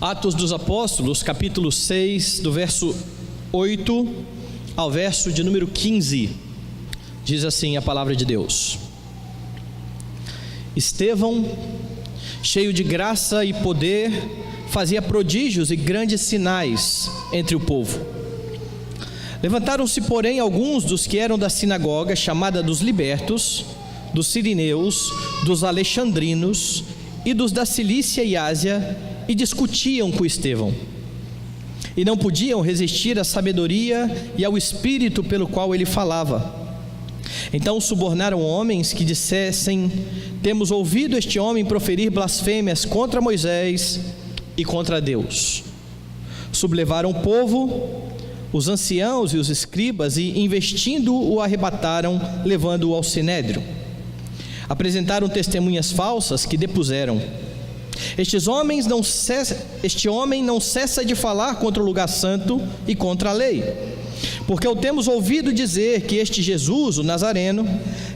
Atos dos Apóstolos, capítulo 6, do verso 8 ao verso de número 15, diz assim a palavra de Deus: Estevão, cheio de graça e poder, fazia prodígios e grandes sinais entre o povo. Levantaram-se, porém, alguns dos que eram da sinagoga, chamada dos libertos, dos sirineus, dos alexandrinos e dos da Cilícia e Ásia, e discutiam com Estevão, e não podiam resistir à sabedoria e ao espírito pelo qual ele falava. Então subornaram homens que dissessem: temos ouvido este homem proferir blasfêmias contra Moisés e contra Deus. Sublevaram o povo, os anciãos e os escribas, e investindo-o arrebataram, levando-o ao sinédrio. Apresentaram testemunhas falsas que depuseram: este homem não cessa de falar contra o lugar santo e contra a lei, porque o temos ouvido dizer que este Jesus, o Nazareno,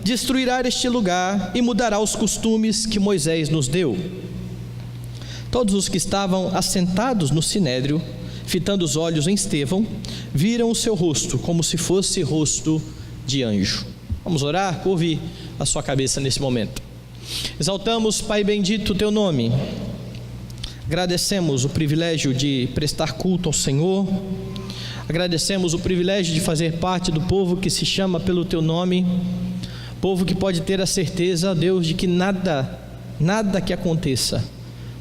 destruirá este lugar e mudará os costumes que Moisés nos deu. Todos os que estavam assentados no sinédrio, fitando os olhos em Estevão, viram o seu rosto como se fosse rosto de anjo. Vamos orar? Curve a sua cabeça nesse momento. Exaltamos, Pai bendito, o teu nome. Agradecemos o privilégio de prestar culto ao Senhor. Agradecemos o privilégio de fazer parte do povo que se chama pelo teu nome, povo que pode ter a certeza, Deus, de que nada que aconteça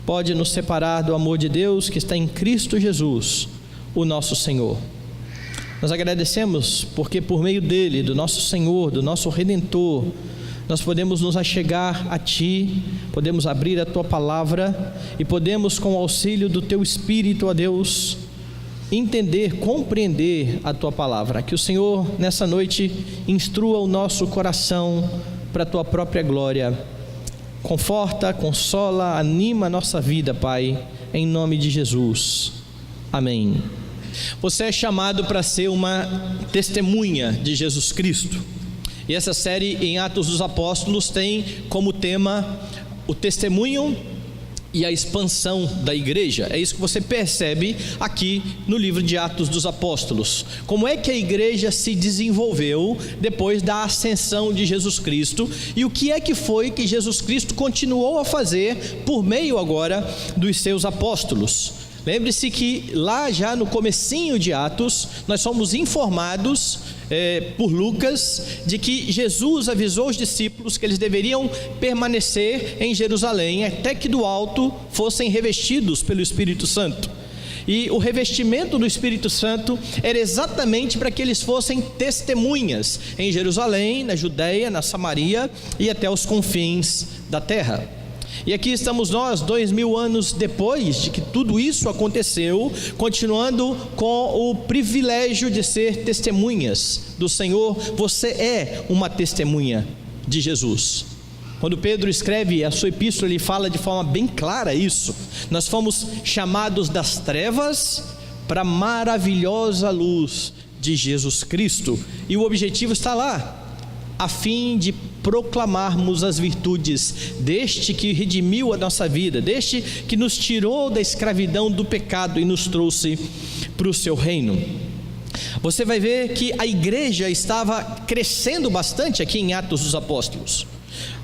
pode nos separar do amor de Deus que está em Cristo Jesus, o nosso Senhor. Nós agradecemos porque por meio dele, do nosso Senhor, do nosso Redentor, nós podemos nos achegar a Ti, podemos abrir a Tua Palavra e podemos, com o auxílio do Teu Espírito, ó Deus, entender, compreender a Tua Palavra. Que o Senhor nessa noite instrua o nosso coração para a Tua própria glória. Conforta, consola, anima a nossa vida, Pai, em nome de Jesus. Amém. Você é chamado para ser uma testemunha de Jesus Cristo. E essa série em Atos dos Apóstolos tem como tema o testemunho e a expansão da igreja. É isso que você percebe aqui no livro de Atos dos Apóstolos. Como é que a igreja se desenvolveu depois da ascensão de Jesus Cristo, e o que é que foi que Jesus Cristo continuou a fazer por meio agora dos seus apóstolos. Lembre-se que lá já no comecinho de Atos, nós somos informados por Lucas de que Jesus avisou os discípulos que eles deveriam permanecer em Jerusalém até que do alto fossem revestidos pelo Espírito Santo. E o revestimento do Espírito Santo era exatamente para que eles fossem testemunhas em Jerusalém, na Judeia, na Samaria e até os confins da terra. E aqui estamos nós, 2000 anos depois de que tudo isso aconteceu, continuando com o privilégio de ser testemunhas do Senhor. Você é uma testemunha de Jesus. Quando Pedro escreve a sua epístola, ele fala de forma bem clara isso. Nós fomos chamados das trevas para a maravilhosa luz de Jesus Cristo. E o objetivo está lá, a fim de proclamarmos as virtudes deste que redimiu a nossa vida, deste que nos tirou da escravidão do pecado e nos trouxe para o seu reino. Você vai ver que a igreja estava crescendo bastante aqui em Atos dos Apóstolos.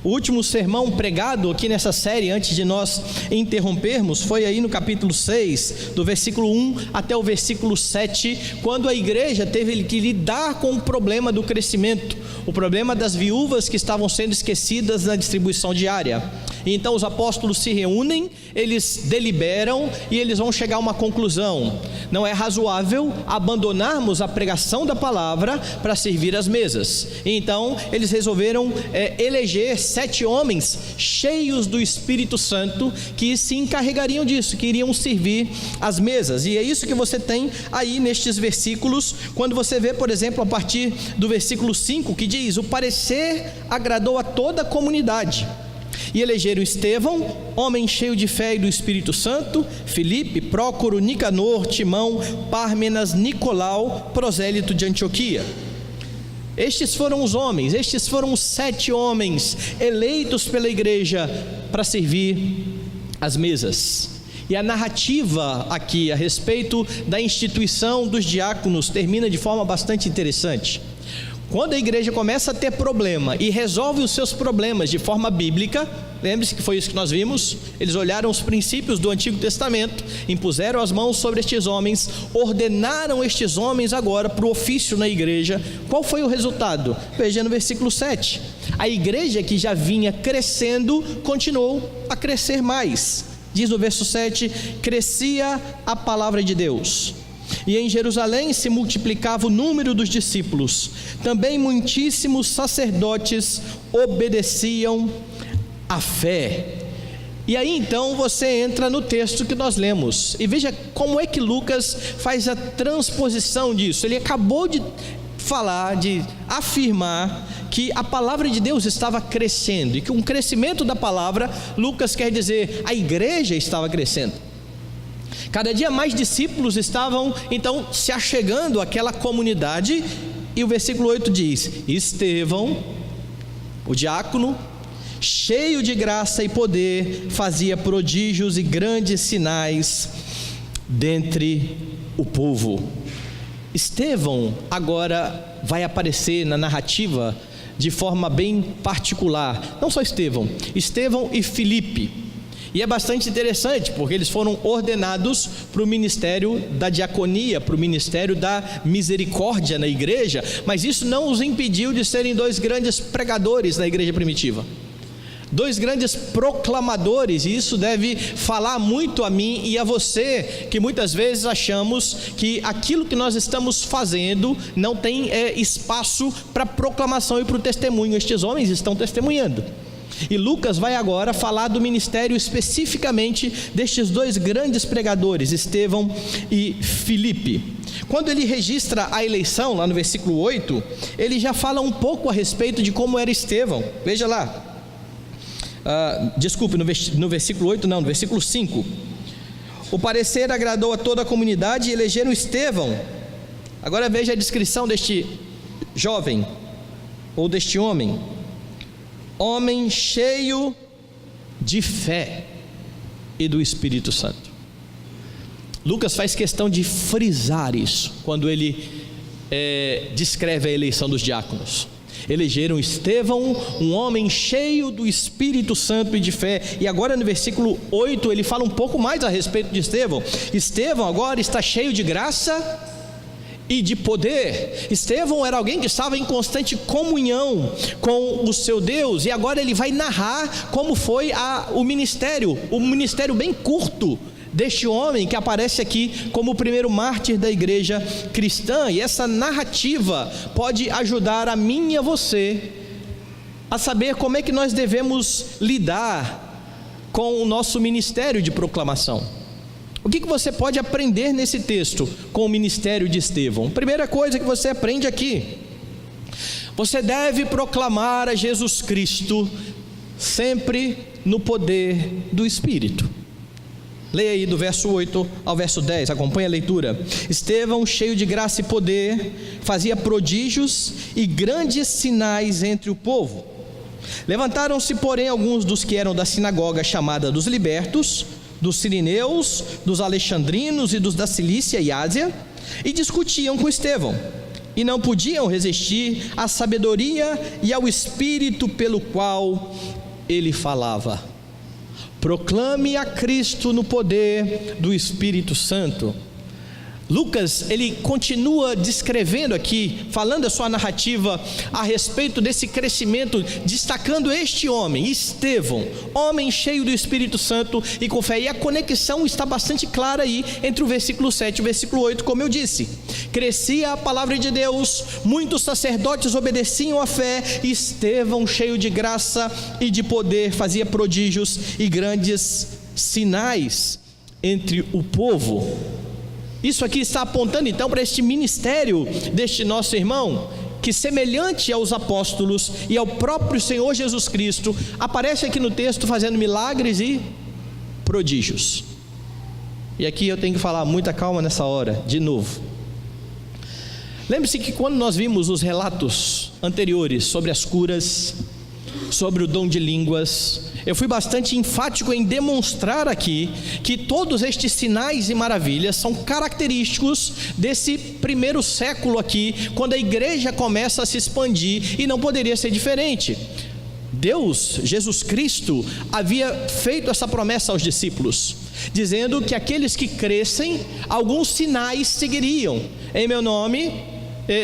O último sermão pregado aqui nessa série, antes de nós interrompermos, foi aí no capítulo 6, do versículo 1 até o versículo 7, quando a igreja teve que lidar com o problema do crescimento, o problema das viúvas que estavam sendo esquecidas na distribuição diária. E então os apóstolos se reúnem, eles deliberam e eles vão chegar a uma conclusão: não é razoável abandonarmos a pregação da palavra para servir as mesas. E então eles resolveram eleger 7 homens cheios do Espírito Santo que se encarregariam disso, que iriam servir as mesas. E é isso que você tem aí nestes versículos, quando você vê, por exemplo, a partir do versículo 5, que diz: o parecer agradou a toda a comunidade. E elegeram Estevão, homem cheio de fé e do Espírito Santo, Filipe, Prócoro, Nicanor, Timão, Pármenas, Nicolau, prosélito de Antioquia. Estes foram os homens, estes foram os 7 homens eleitos pela igreja para servir as mesas. E a narrativa aqui a respeito da instituição dos diáconos termina de forma bastante interessante. Quando a igreja começa a ter problema e resolve os seus problemas de forma bíblica, lembre-se que foi isso que nós vimos, eles olharam os princípios do Antigo Testamento, impuseram as mãos sobre estes homens, ordenaram estes homens agora para o ofício na igreja. Qual foi o resultado? Veja no versículo 7, a igreja que já vinha crescendo, continuou a crescer mais. Diz no verso 7, crescia a palavra de Deus, e em Jerusalém se multiplicava o número dos discípulos, também muitíssimos sacerdotes obedeciam à fé. E aí então você entra no texto que nós lemos, e veja como é que Lucas faz a transposição disso. Ele acabou de falar, de afirmar que a palavra de Deus estava crescendo, e que um crescimento da palavra, Lucas quer dizer, a igreja estava crescendo. Cada dia mais discípulos estavam então se achegando àquela comunidade, e o versículo 8 diz: Estevão, o diácono, cheio de graça e poder, fazia prodígios e grandes sinais dentre o povo. Estevão agora vai aparecer na narrativa de forma bem particular. Não só Estevão e Filipe. E é bastante interessante, porque eles foram ordenados para o ministério da diaconia, para o ministério da misericórdia na igreja, mas isso não os impediu de serem dois grandes pregadores na igreja primitiva, dois grandes proclamadores. E isso deve falar muito a mim e a você, que muitas vezes achamos que aquilo que nós estamos fazendo não tem espaço para proclamação e para o testemunho. Estes homens estão testemunhando. E Lucas vai agora falar do ministério especificamente destes dois grandes pregadores, Estevão e Filipe. Quando ele registra a eleição, lá no versículo 8, ele já fala um pouco a respeito de como era Estevão. Veja lá, no versículo 8 não, no versículo 5. O parecer agradou a toda a comunidade e elegeram Estevão. Agora veja a descrição deste jovem, ou deste homem: homem cheio de fé e do Espírito Santo. Lucas faz questão de frisar isso quando ele descreve a eleição dos diáconos. Elegeram Estevão, um homem cheio do Espírito Santo e de fé. E agora no versículo 8 ele fala um pouco mais a respeito de Estevão. Estevão agora está cheio de graça e de poder. Estevão era alguém que estava em constante comunhão com o seu Deus, e agora ele vai narrar como foi o ministério bem curto deste homem que aparece aqui como o primeiro mártir da igreja cristã. E essa narrativa pode ajudar a mim e a você a saber como é que nós devemos lidar com o nosso ministério de proclamação. O que você pode aprender nesse texto com o ministério de Estevão? Primeira coisa que você aprende aqui: você deve proclamar a Jesus Cristo sempre no poder do Espírito. Leia aí do verso 8 ao verso 10, acompanhe a leitura. Estevão, cheio de graça e poder, fazia prodígios e grandes sinais entre o povo. Levantaram-se, porém, alguns dos que eram da sinagoga chamada dos libertos, dos sirineus, dos alexandrinos e dos da Cilícia e Ásia, e discutiam com Estevão, e não podiam resistir à sabedoria e ao espírito pelo qual ele falava. Proclame a Cristo no poder do Espírito Santo. Lucas, ele continua descrevendo aqui, falando a sua narrativa a respeito desse crescimento, destacando este homem, Estevão, homem cheio do Espírito Santo e com fé. E a conexão está bastante clara aí entre o versículo 7 e o versículo 8, como eu disse. Crescia a palavra de Deus, muitos sacerdotes obedeciam à fé, e Estevão, cheio de graça e de poder, fazia prodígios e grandes sinais entre o povo. Isso aqui está apontando então para este ministério deste nosso irmão, que, semelhante aos apóstolos e ao próprio Senhor Jesus Cristo, aparece aqui no texto fazendo milagres e prodígios. E aqui eu tenho que falar muita calma nessa hora, de novo. Lembre-se que quando nós vimos os relatos anteriores sobre as curas, sobre o dom de línguas eu fui bastante enfático em demonstrar aqui que todos estes sinais e maravilhas são característicos desse primeiro século aqui, quando a igreja começa a se expandir, e não poderia ser diferente. Deus, Jesus Cristo, havia feito essa promessa aos discípulos, dizendo que aqueles que crescem, alguns sinais seguiriam. Em meu nome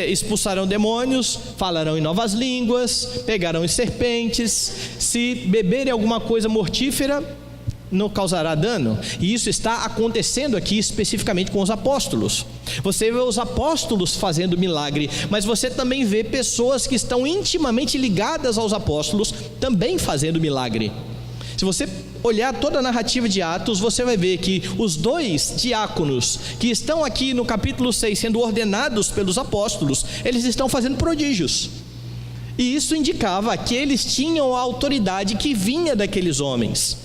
expulsarão demônios, falarão em novas línguas, pegarão em serpentes, se beberem alguma coisa mortífera, não causará dano. E isso está acontecendo aqui especificamente com os apóstolos. Você vê os apóstolos fazendo milagre, mas você também vê pessoas que estão intimamente ligadas aos apóstolos também fazendo milagre. Se você olhar toda a narrativa de Atos, você vai ver que os 2 diáconos que estão aqui no capítulo 6 sendo ordenados pelos apóstolos, eles estão fazendo prodígios. E isso indicava que eles tinham a autoridade que vinha daqueles homens.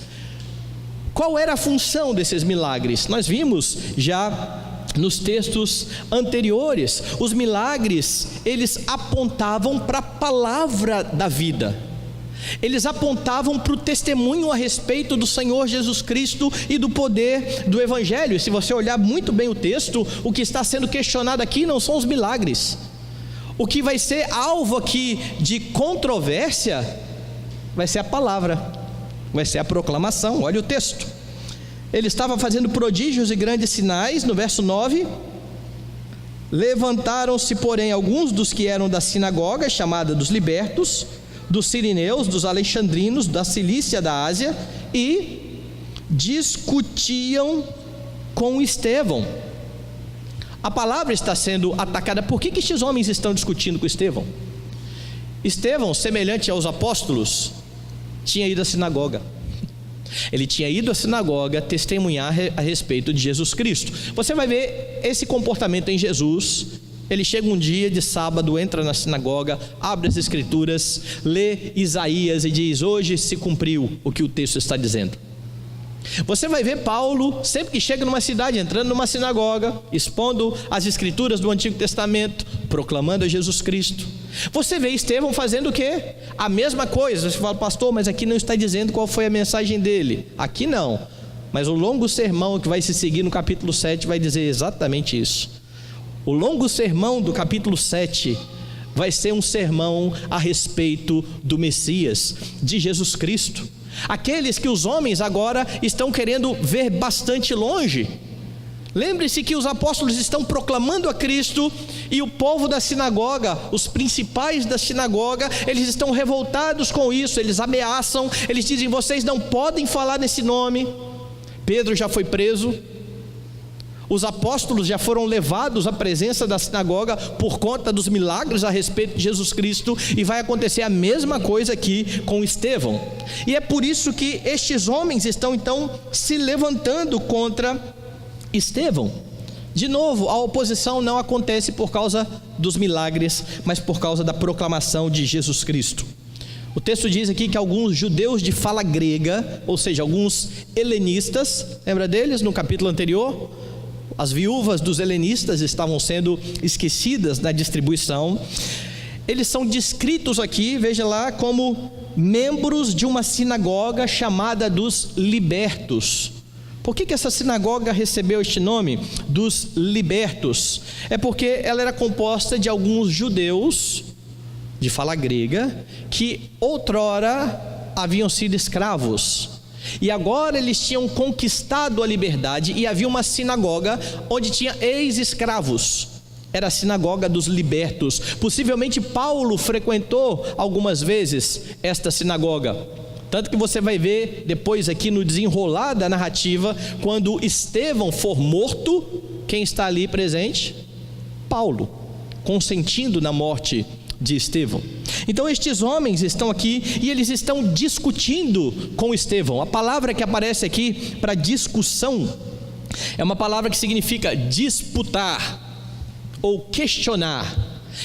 Qual era a função desses milagres? Nós vimos já nos textos anteriores, os milagres, eles apontavam para a palavra da vida. Eles apontavam para o testemunho a respeito do Senhor Jesus Cristo e do poder do Evangelho. E se você olhar muito bem o texto, o que está sendo questionado aqui não são os milagres. O que vai ser alvo aqui de controvérsia vai ser a palavra, vai ser a proclamação. Olha o texto. Ele estava fazendo prodígios e grandes sinais, no verso 9. Levantaram-se, porém, alguns dos que eram da sinagoga, chamada dos libertos, dos sirineus, dos alexandrinos, da Cilícia, da Ásia, e discutiam com Estevão. A palavra está sendo atacada. Por que estes homens estão discutindo com Estevão? Estevão, semelhante aos apóstolos, tinha ido à sinagoga. Ele tinha ido à sinagoga testemunhar a respeito de Jesus Cristo. Você vai ver esse comportamento em Jesus. Ele chega um dia de sábado, entra na sinagoga, abre as escrituras, lê Isaías e diz: hoje se cumpriu o que o texto está dizendo. Você vai ver Paulo, sempre que chega numa cidade, entrando numa sinagoga, expondo as escrituras do Antigo Testamento, proclamando a Jesus Cristo. Você vê Estevão fazendo o quê? A mesma coisa. Você fala: pastor, mas aqui não está dizendo qual foi a mensagem dele. Aqui não, mas o longo sermão que vai se seguir no capítulo 7 vai dizer exatamente isso. O longo sermão do capítulo 7 vai ser um sermão a respeito do Messias, de Jesus Cristo. Aqueles que os homens agora estão querendo ver bastante longe. Lembre-se que os apóstolos estão proclamando a Cristo, e o povo da sinagoga, os principais da sinagoga, eles estão revoltados com isso. Eles ameaçam, eles dizem: vocês não podem falar nesse nome. Pedro já foi preso. Os apóstolos já foram levados à presença da sinagoga por conta dos milagres a respeito de Jesus Cristo, e vai acontecer a mesma coisa aqui com Estevão. E é por isso que estes homens estão então se levantando contra Estevão. De novo, a oposição não acontece por causa dos milagres, mas por causa da proclamação de Jesus Cristo. O texto diz aqui que alguns judeus de fala grega, ou seja, alguns helenistas, lembra deles no capítulo anterior? As viúvas dos helenistas estavam sendo esquecidas na distribuição. Eles são descritos aqui, veja lá, como membros de uma sinagoga chamada dos libertos. Por que essa sinagoga recebeu este nome, dos libertos? É porque ela era composta de alguns judeus de fala grega que outrora haviam sido escravos, e agora eles tinham conquistado a liberdade, e havia uma sinagoga onde tinha ex-escravos. Era a sinagoga dos libertos. Possivelmente Paulo frequentou algumas vezes esta sinagoga, tanto que você vai ver depois aqui no desenrolar da narrativa, quando Estevão for morto, quem está ali presente? Paulo, consentindo na morte de Estevão. Então estes homens estão aqui e eles estão discutindo com Estevão. A palavra que aparece aqui para discussão é uma palavra que significa disputar ou questionar.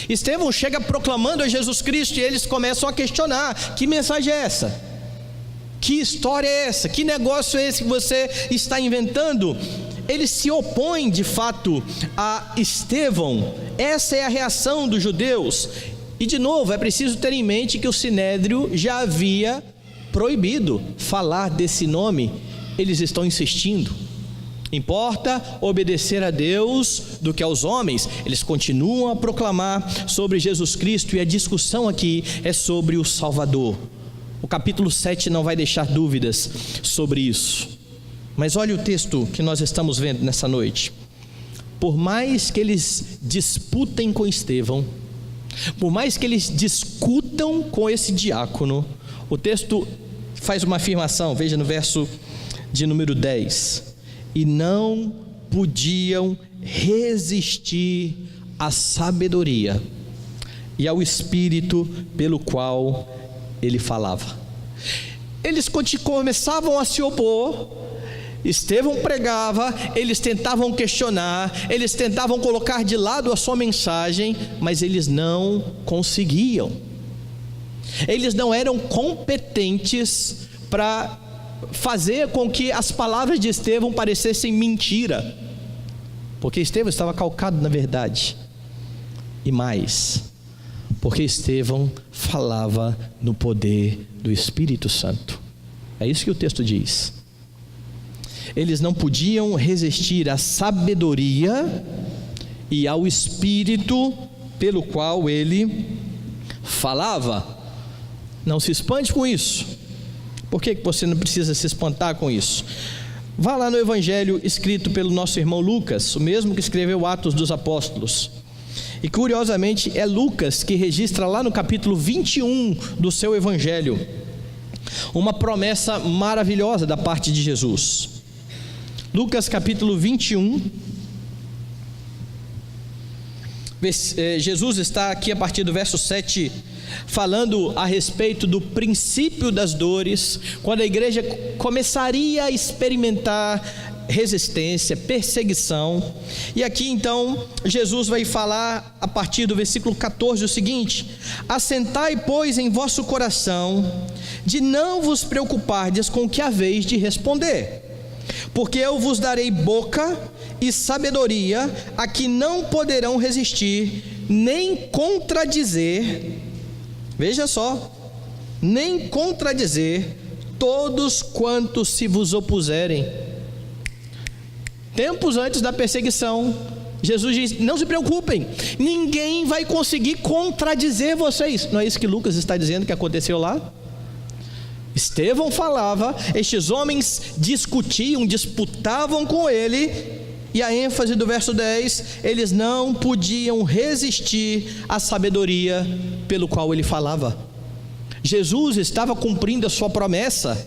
Estevão chega proclamando a Jesus Cristo, e eles começam a questionar: que mensagem é essa? Que história é essa? Que negócio é esse que você está inventando? Eles se opõem de fato a Estevão. Essa é a reação dos judeus. E de novo, é preciso ter em mente que o Sinédrio já havia proibido falar desse nome, eles estão insistindo. Importa obedecer a Deus do que aos homens. Eles continuam a proclamar sobre Jesus Cristo, e a discussão aqui é sobre o Salvador. O capítulo 7 não vai deixar dúvidas sobre isso. Mas olha o texto que nós estamos vendo nessa noite. Por mais que eles disputem com Estevão, por mais que eles discutam com esse diácono, o texto faz uma afirmação. Veja no verso de número 10: e não podiam resistir à sabedoria e ao espírito pelo qual ele falava. Eles começavam a se opor. Estevão pregava, eles tentavam questionar, eles tentavam colocar de lado a sua mensagem, mas eles não conseguiam. Eles não eram competentes para fazer com que as palavras de Estevão parecessem mentira, porque Estevão estava calcado na verdade, e mais, porque Estevão falava no poder do Espírito Santo. É isso que o texto diz. Eles não podiam resistir à sabedoria e ao espírito pelo qual ele falava. Não se espante com isso. Por que você não precisa se espantar com isso? Vá lá no evangelho escrito pelo nosso irmão Lucas, o mesmo que escreveu Atos dos Apóstolos. E curiosamente é Lucas que registra lá no capítulo 21 do seu evangelho uma promessa maravilhosa da parte de Jesus. Lucas capítulo 21, Jesus está aqui a partir do verso 7, falando a respeito do princípio das dores, quando a igreja começaria a experimentar resistência, perseguição. E aqui então Jesus vai falar a partir do versículo 14 o seguinte: assentai pois em vosso coração, de não vos preocupardes com o que haveis de responder, porque eu vos darei boca e sabedoria a que não poderão resistir, nem contradizer, veja só, nem contradizer todos quantos se vos opuserem. Tempos antes da perseguição, Jesus diz: não se preocupem, ninguém vai conseguir contradizer vocês. Não é isso que Lucas está dizendo que aconteceu lá? Estevão falava, estes homens discutiam, disputavam com ele, e a ênfase do verso 10, eles não podiam resistir à sabedoria pelo qual ele falava. Jesus estava cumprindo a sua promessa.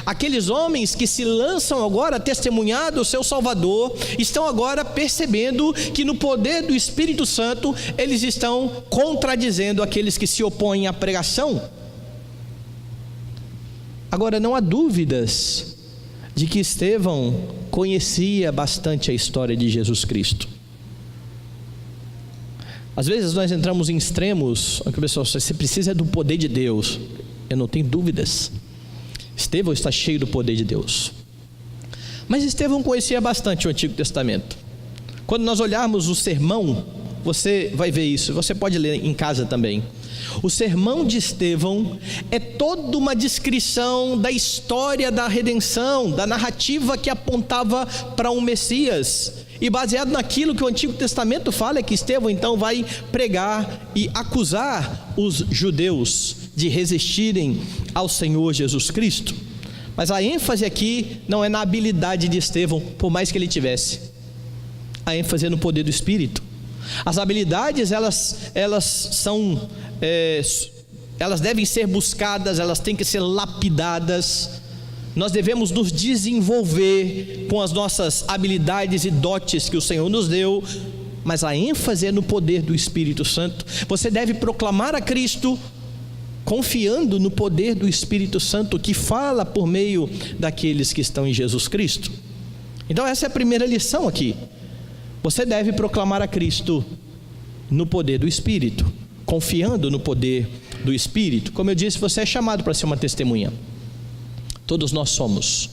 Aqueles homens que se lançam agora a testemunhar do seu Salvador, estão agora percebendo que no poder do Espírito Santo, eles estão contradizendo aqueles que se opõem à pregação. Agora, não há dúvidas de que Estevão conhecia bastante a história de Jesus Cristo. Às vezes nós entramos em extremos, que o pessoal diz: você precisa do poder de Deus. Eu não tenho dúvidas, Estevão está cheio do poder de Deus. Mas Estevão conhecia bastante o Antigo Testamento. Quando nós olharmos o sermão, você vai ver isso, você pode ler em casa também. O sermão de Estevão é toda uma descrição da história da redenção, da narrativa que apontava para um Messias. E baseado naquilo que o Antigo Testamento fala, é que Estevão então vai pregar e acusar os judeus de resistirem ao Senhor Jesus Cristo. Mas a ênfase aqui não é na habilidade de Estevão, por mais que ele tivesse. A ênfase é no poder do Espírito. As habilidades, elas devem ser buscadas, elas têm que ser lapidadas. Nós devemos nos desenvolver com as nossas habilidades e dotes que o Senhor nos deu, mas a ênfase é no poder do Espírito Santo. Você deve proclamar a Cristo confiando no poder do Espírito Santo que fala por meio daqueles que estão em Jesus Cristo. Então essa é a primeira lição aqui. Você deve proclamar a Cristo no poder do Espírito, confiando no poder do Espírito. Como eu disse, você é chamado para ser uma testemunha. Todos nós somos.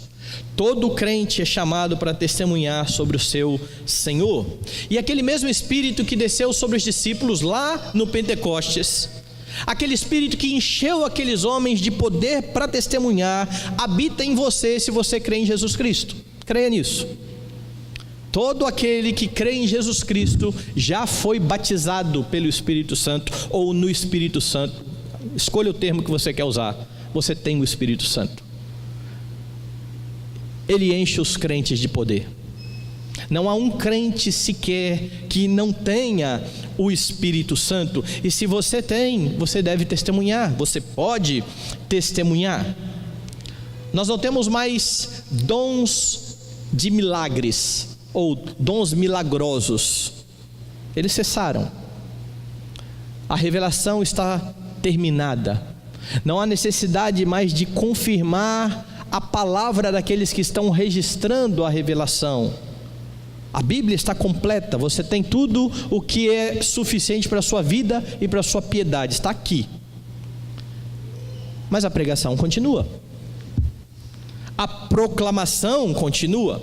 Todo crente é chamado para testemunhar sobre o seu Senhor. E aquele mesmo Espírito que desceu sobre os discípulos lá no Pentecostes, Aquele Espírito que encheu aqueles homens de poder para testemunhar, habita em você se você crê em Jesus Cristo. Creia nisso. Todo aquele que crê em Jesus Cristo já foi batizado pelo Espírito Santo ou no Espírito Santo. Escolha o termo que você quer usar. Você tem o Espírito Santo. Ele enche os crentes de poder. Não há um crente sequer que não tenha o Espírito Santo. E se você tem, você deve testemunhar. Você pode testemunhar. Nós não temos mais dons de milagres ou dons milagrosos. Eles cessaram. A revelação está terminada. Não há necessidade mais de confirmar a palavra daqueles que estão registrando a revelação. A Bíblia está completa, você tem tudo o que é suficiente para a sua vida e para a sua piedade, está aqui. Mas a pregação continua, a proclamação continua,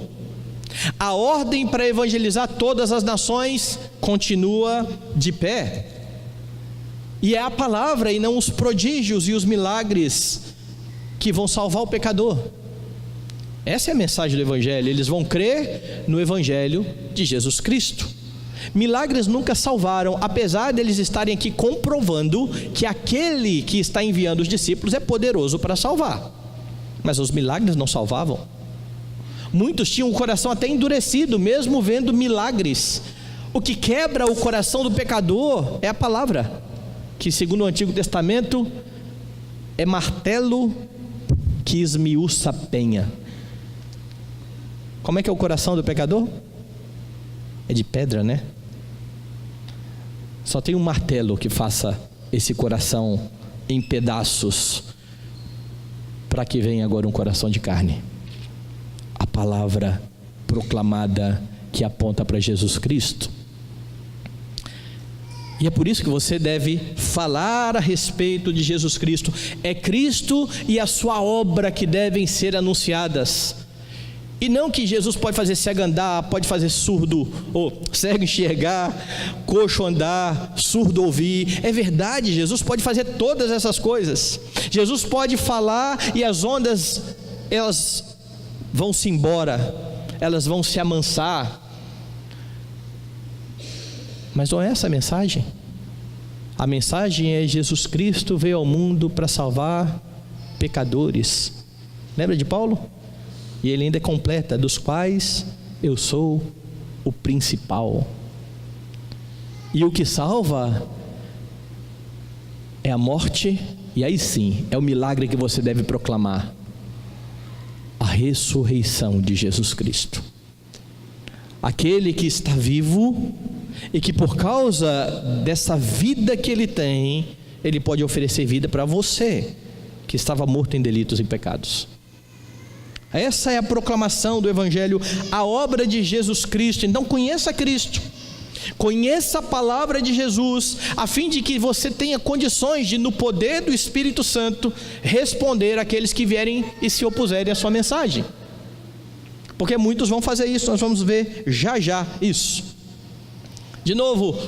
a ordem para evangelizar todas as nações continua de pé. E é a palavra e não os prodígios e os milagres que vão salvar o pecador. Essa é a mensagem do Evangelho. Eles vão crer no Evangelho de Jesus Cristo. Milagres nunca salvaram, apesar deles estarem aqui comprovando que aquele que está enviando os discípulos é poderoso para salvar. Mas os milagres não salvavam. Muitos tinham o coração até endurecido, mesmo vendo milagres. O que quebra o coração do pecador é a palavra, que segundo o Antigo Testamento é martelo que esmiuça a penha. Como é que é o coração do pecador? É de pedra, né? Só tem um martelo que faça esse coração em pedaços, para que venha agora um coração de carne. A palavra proclamada que aponta para Jesus Cristo. E é por isso que você deve falar a respeito de Jesus Cristo. É Cristo e a sua obra que devem ser anunciadas. E não que Jesus pode fazer cego andar, pode fazer surdo ou cego enxergar, coxo andar, surdo ouvir. É verdade, Jesus pode fazer todas essas coisas. Jesus pode falar e as ondas, elas vão se embora, elas vão se amansar. Mas não é essa a mensagem. A mensagem é: Jesus Cristo veio ao mundo para salvar pecadores. Lembra de Paulo? E ele ainda completa: dos quais eu sou o principal. E o que salva é a morte, e aí sim, é o milagre que você deve proclamar: a ressurreição de Jesus Cristo. Aquele que está vivo e que por causa dessa vida que ele tem, ele pode oferecer vida para você, que estava morto em delitos e pecados. Essa é a proclamação do Evangelho, a obra de Jesus Cristo. Então conheça Cristo, conheça a palavra de Jesus, a fim de que você tenha condições de, no poder do Espírito Santo, responder àqueles que vierem e se opuserem à sua mensagem. Porque muitos vão fazer isso, nós vamos ver já já isso. De novo,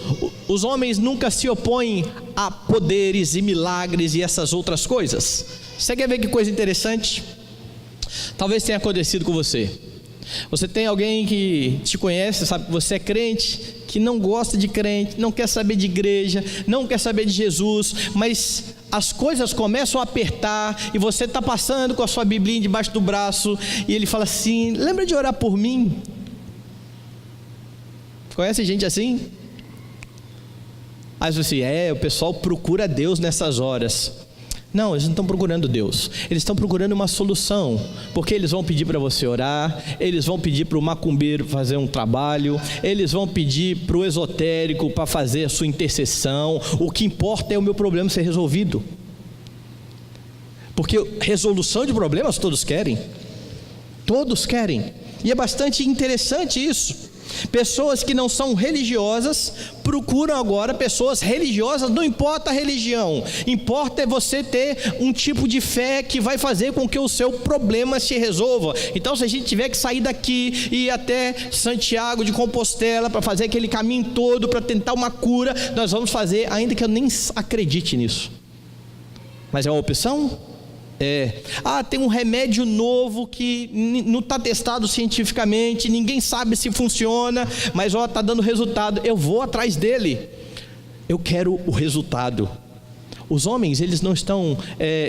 os homens nunca se opõem a poderes e milagres e essas outras coisas. Você quer ver que coisa interessante? Talvez tenha acontecido com você. Você tem alguém que te conhece, sabe que você é crente, que não gosta de crente, não quer saber de igreja, não quer saber de Jesus, mas as coisas começam a apertar e você está passando com a sua Biblinha debaixo do braço e ele fala assim: lembra de orar por mim? Conhece gente assim? Aí você o pessoal procura Deus nessas horas. Não, eles não estão procurando Deus, eles estão procurando uma solução, porque eles vão pedir para você orar, eles vão pedir para o macumbeiro fazer um trabalho, eles vão pedir para o esotérico para fazer a sua intercessão. O que importa é o meu problema ser resolvido, porque resolução de problemas todos querem, e é bastante interessante isso. Pessoas que não são religiosas procuram agora pessoas religiosas. Não importa a religião, importa é você ter um tipo de fé que vai fazer com que o seu problema se resolva. Então, se a gente tiver que sair daqui e ir até Santiago de Compostela para fazer aquele caminho todo para tentar uma cura, nós vamos fazer, ainda que eu nem acredite nisso. Mas é uma opção? Tem um remédio novo que não está testado cientificamente, ninguém sabe se funciona, mas está dando resultado, eu vou atrás dele. Eu quero o resultado. Os homens, eles não estão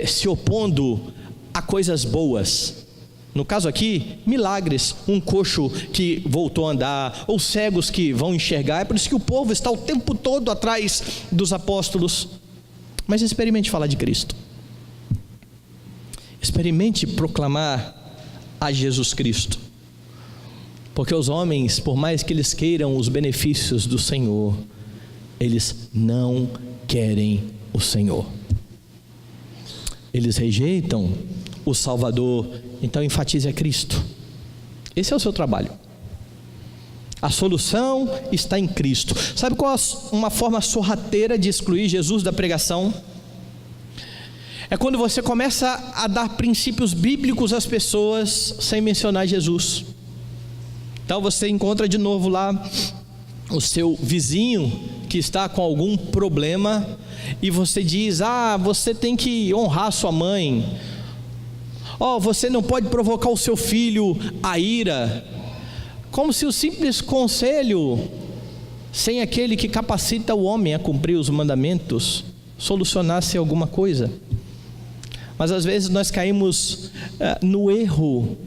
se opondo a coisas boas. No caso aqui, milagres, um coxo que voltou a andar, ou cegos que vão enxergar. É por isso que o povo está o tempo todo atrás dos apóstolos. Mas experimente falar de Cristo. Experimente proclamar a Jesus Cristo, porque os homens, por mais que eles queiram os benefícios do Senhor, eles não querem o Senhor, eles rejeitam o Salvador. Então enfatize a Cristo, esse é o seu trabalho. A solução está em Cristo. Sabe qual é uma forma sorrateira de excluir Jesus da pregação? É quando você começa a dar princípios bíblicos às pessoas sem mencionar Jesus. Então você encontra de novo lá o seu vizinho que está com algum problema e você diz: você tem que honrar sua mãe. Você não pode provocar o seu filho à ira. Como se o simples conselho, sem aquele que capacita o homem a cumprir os mandamentos, solucionasse alguma coisa. Mas às vezes nós caímos no erro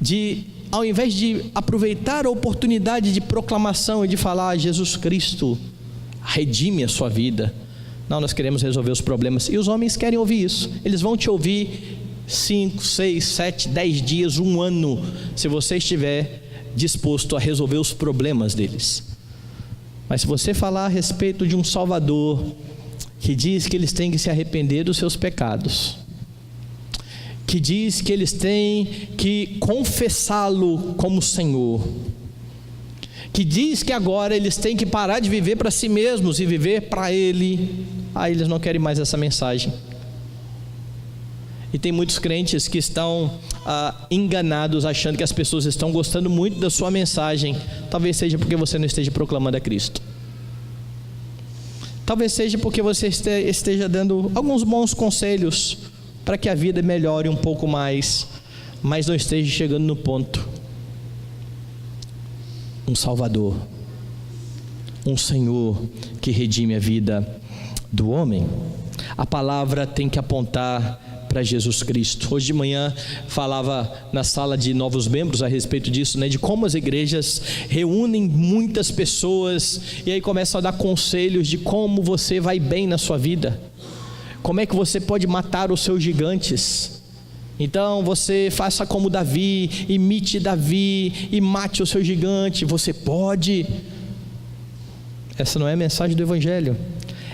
de, ao invés de aproveitar a oportunidade de proclamação e de falar: Jesus Cristo redime a sua vida, não, nós queremos resolver os problemas. E os homens querem ouvir isso. Eles vão te ouvir 5, 6, 7, 10 dias, 1 ano, se você estiver disposto a resolver os problemas deles. Mas se você falar a respeito de um Salvador que diz que eles têm que se arrepender dos seus pecados, que diz que eles têm que confessá-lo como Senhor, que diz que agora eles têm que parar de viver para si mesmos e viver para Ele, aí eles não querem mais essa mensagem. E tem muitos crentes que estão enganados, achando que as pessoas estão gostando muito da sua mensagem. Talvez seja porque você não esteja proclamando a Cristo. Talvez seja porque você esteja dando alguns bons conselhos para que a vida melhore um pouco mais, mas não esteja chegando no ponto. Um Salvador, um Senhor que redime a vida do homem. A palavra tem que apontar para Jesus Cristo. Hoje de manhã falava na sala de novos membros a respeito disso, de como as igrejas reúnem muitas pessoas e aí começam a dar conselhos de como você vai bem na sua vida, como é que você pode matar os seus gigantes. Então você faça como Davi, imite Davi e mate o seu gigante. Você pode. Essa não é a mensagem do Evangelho.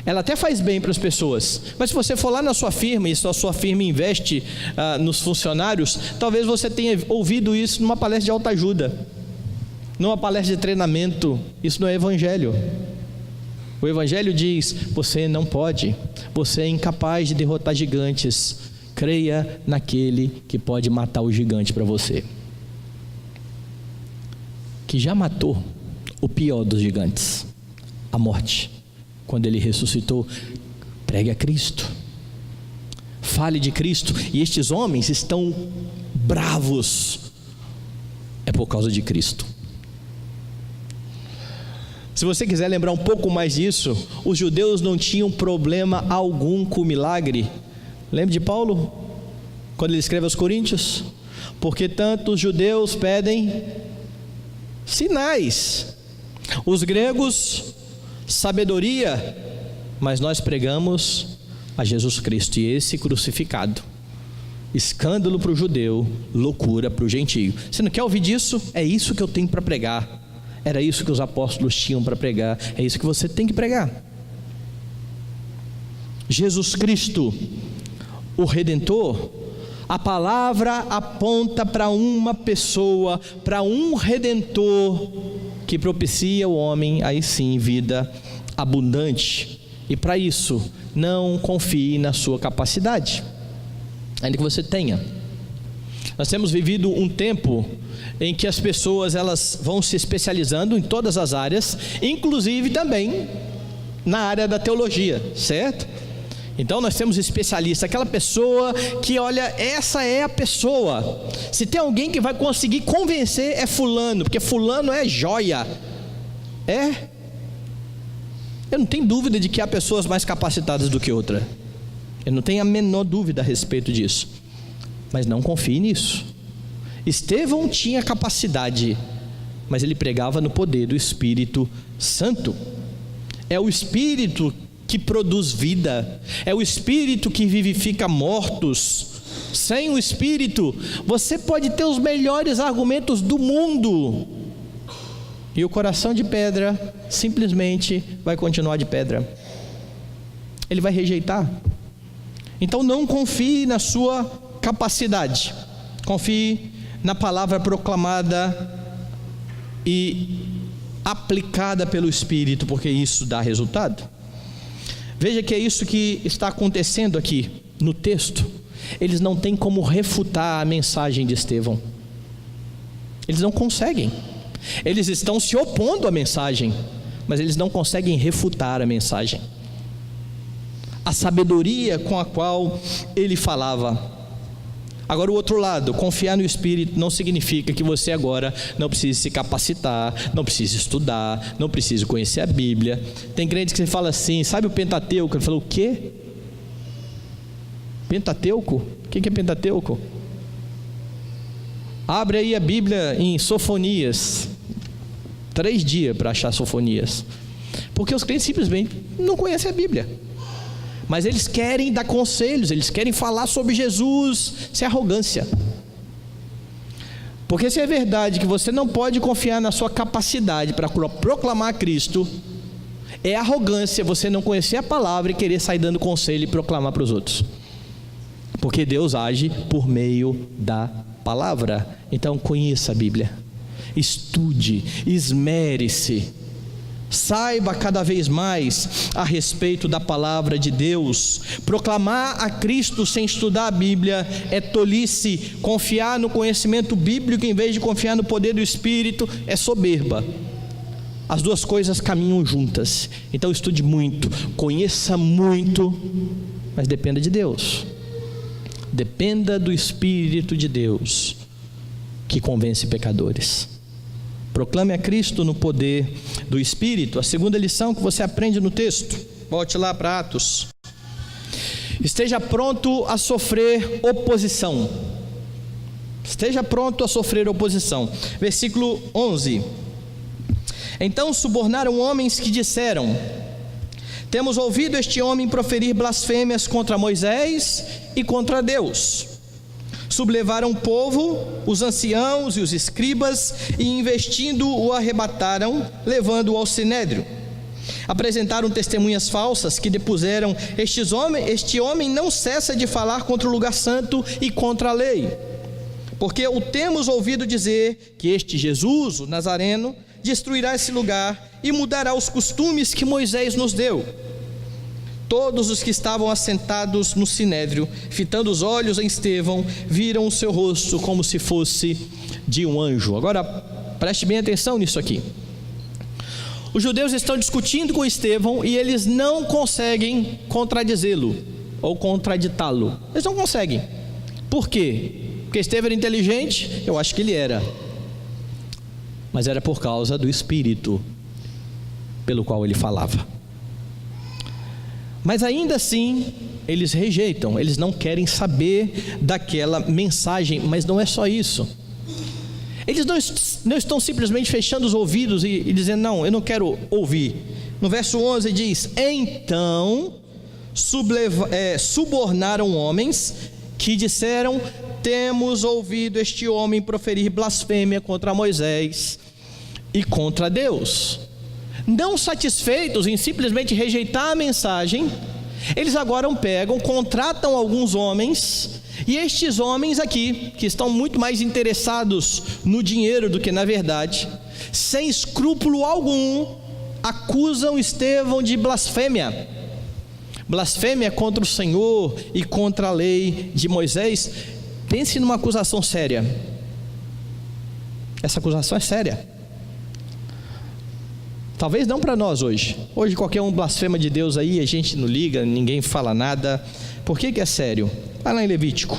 Ela até faz bem para as pessoas, mas se você for lá na sua firma, e se a sua firma investe nos funcionários, talvez você tenha ouvido isso numa palestra de autoajuda, numa palestra de treinamento. Isso não é Evangelho. O Evangelho diz: você não pode, você é incapaz de derrotar gigantes. Creia naquele que pode matar o gigante para você, que já matou o pior dos gigantes, a morte. Quando ele ressuscitou, pregue a Cristo, fale de Cristo. E estes homens estão bravos, é por causa de Cristo. Se você quiser lembrar um pouco mais disso, os judeus não tinham problema algum com o milagre. Lembra de Paulo, quando ele escreve aos Coríntios? Porque tanto os judeus pedem sinais, os gregos sabedoria, mas nós pregamos a Jesus Cristo e esse crucificado. Escândalo para o judeu, loucura para o gentio. Você não quer ouvir disso? É isso que eu tenho para pregar. Era isso que os apóstolos tinham para pregar. É isso que você tem que pregar. Jesus Cristo, o Redentor, A palavra aponta para uma pessoa, para um Redentor que propicia o homem, aí sim, vida abundante. E para isso, não confie na sua capacidade, ainda que você tenha. Nós temos vivido um tempo em que as pessoas elas vão se especializando em todas as áreas, inclusive também na área da teologia, certo? Então nós temos especialistas, aquela pessoa que olha, essa é a pessoa. Se tem alguém que vai conseguir convencer é fulano, porque fulano é joia. Eu não tenho dúvida de que há pessoas mais capacitadas do que outra. Eu não tenho a menor dúvida a respeito disso. Mas não confie nisso. Estevão tinha capacidade, mas ele pregava no poder do Espírito Santo. É o Espírito que produz vida, é o Espírito que vivifica mortos. Sem o Espírito, você pode ter os melhores argumentos do mundo, e o coração de pedra simplesmente vai continuar de pedra. Ele vai rejeitar. Então não confie na sua capacidade, confie na palavra proclamada e aplicada pelo Espírito, porque isso dá resultado. Veja que é isso que está acontecendo aqui no texto. Eles não têm como refutar a mensagem de Estevão. Eles não conseguem. Eles estão se opondo à mensagem, mas eles não conseguem refutar a mensagem. A sabedoria com a qual ele falava. Agora o outro lado, confiar no Espírito não significa que você agora não precise se capacitar, não precise estudar, não precise conhecer a Bíblia. Tem crentes que fala assim, sabe o Pentateuco? Ele falou, o quê? Pentateuco? O que é Pentateuco? Abre aí a Bíblia em Sofonias, 3 dias para achar Sofonias, porque os crentes simplesmente não conhecem a Bíblia. Mas eles querem dar conselhos, eles querem falar sobre Jesus. Isso é arrogância. Porque se é verdade que você não pode confiar na sua capacidade para proclamar Cristo, é arrogância você não conhecer a palavra e querer sair dando conselho e proclamar para os outros. Porque Deus age por meio da palavra. Então conheça a Bíblia, estude, esmere-se, saiba cada vez mais a respeito da palavra de Deus. Proclamar a Cristo sem estudar a Bíblia é tolice. Confiar no conhecimento bíblico em vez de confiar no poder do Espírito é soberba. As duas coisas caminham juntas. Então estude muito, conheça muito, mas dependa de Deus. Dependa do Espírito de Deus que convence pecadores. Proclame a Cristo no poder do Espírito. A segunda lição que você aprende no texto, volte lá para Atos. Esteja pronto a sofrer oposição. Esteja pronto a sofrer oposição. Versículo 11. Então subornaram homens que disseram: temos ouvido este homem proferir blasfêmias contra Moisés e contra Deus. Sublevaram o povo, os anciãos e os escribas, e investindo o arrebataram, levando-o ao sinédrio. Apresentaram testemunhas falsas que depuseram: este homem não cessa de falar contra o lugar santo e contra a lei, porque o temos ouvido dizer que este Jesus, o Nazareno, destruirá esse lugar e mudará os costumes que Moisés nos deu. Todos os que estavam assentados no sinédrio, fitando os olhos em Estevão, viram o seu rosto como se fosse de um anjo. Agora preste bem atenção nisso aqui. Os judeus estão discutindo com Estevão e eles não conseguem contradizê-lo ou contraditá-lo. Eles não conseguem. Por quê? Porque Estevão era inteligente? Eu acho que ele era, mas era por causa do Espírito pelo qual ele falava. Mas ainda assim, eles rejeitam, eles não querem saber daquela mensagem. Mas não é só isso. Eles não estão simplesmente fechando os ouvidos e dizendo: não, eu não quero ouvir. No verso 11 diz: então subornaram homens que disseram: temos ouvido este homem proferir blasfêmia contra Moisés e contra Deus. Não satisfeitos em simplesmente rejeitar a mensagem, eles agora pegam, contratam alguns homens E estes homens aqui, que estão muito mais interessados no dinheiro do que na verdade, sem escrúpulo algum, acusam Estevão de blasfêmia. Blasfêmia contra o Senhor e contra a lei de Moisés. Pense numa acusação séria. Essa acusação é séria. Talvez não para nós hoje. Hoje qualquer um blasfema de Deus aí, a gente não liga, ninguém fala nada. Por que é sério? Vai lá em Levítico.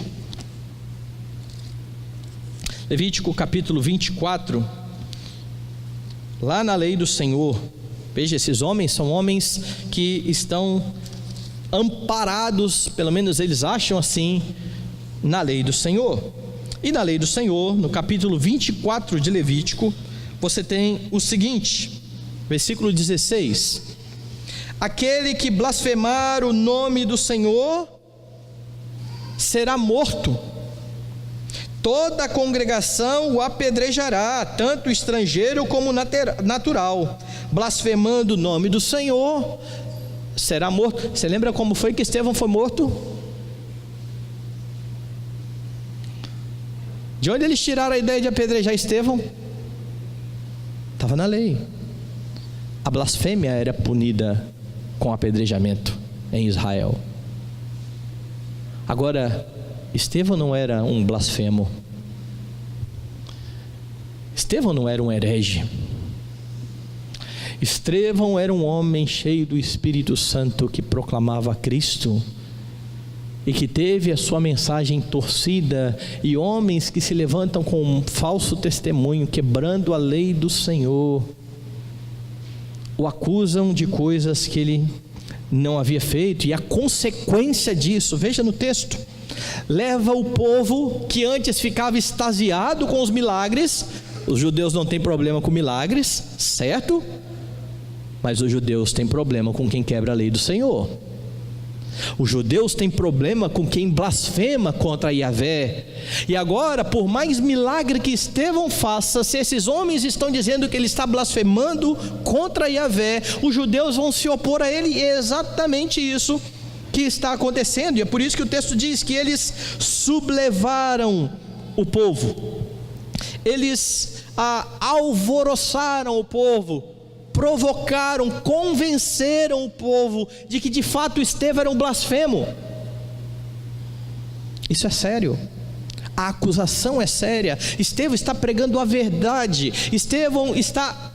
Levítico capítulo 24. Lá na lei do Senhor. Veja, esses homens são homens que estão amparados, pelo menos eles acham assim, na lei do Senhor. E na lei do Senhor, no capítulo 24 de Levítico, você tem o seguinte, versículo 16: aquele que blasfemar o nome do Senhor será morto, toda a congregação o apedrejará, tanto estrangeiro como natural, blasfemando o nome do Senhor será morto. Você lembra como foi que Estevão foi morto? De onde eles tiraram a ideia de apedrejar Estevão? Estava na lei. A blasfêmia era punida com apedrejamento em Israel. Agora, Estevão não era um blasfemo. Estevão não era um herege. Estevão era um homem cheio do Espírito Santo que proclamava Cristo e que teve a sua mensagem torcida, e homens que se levantam com um falso testemunho, quebrando a lei do Senhor, o acusam de coisas que ele não havia feito, e a consequência disso, veja no texto, leva o povo que antes ficava extasiado com os milagres. Os judeus não têm problema com milagres, certo? Mas os judeus têm problema com quem quebra a lei do Senhor. Os judeus têm problema com quem blasfema contra Yahvé. E agora, por mais milagre que Estevão faça, se esses homens estão dizendo que ele está blasfemando contra Yahvé, os judeus vão se opor a ele. E é exatamente isso que está acontecendo. E é por isso que o texto diz que eles sublevaram o povo. Eles alvoroçaram o povo, provocaram, convenceram o povo de que de fato Estevão era um blasfemo. Isso é sério. A acusação é séria. Estevão está pregando a verdade. Estevão está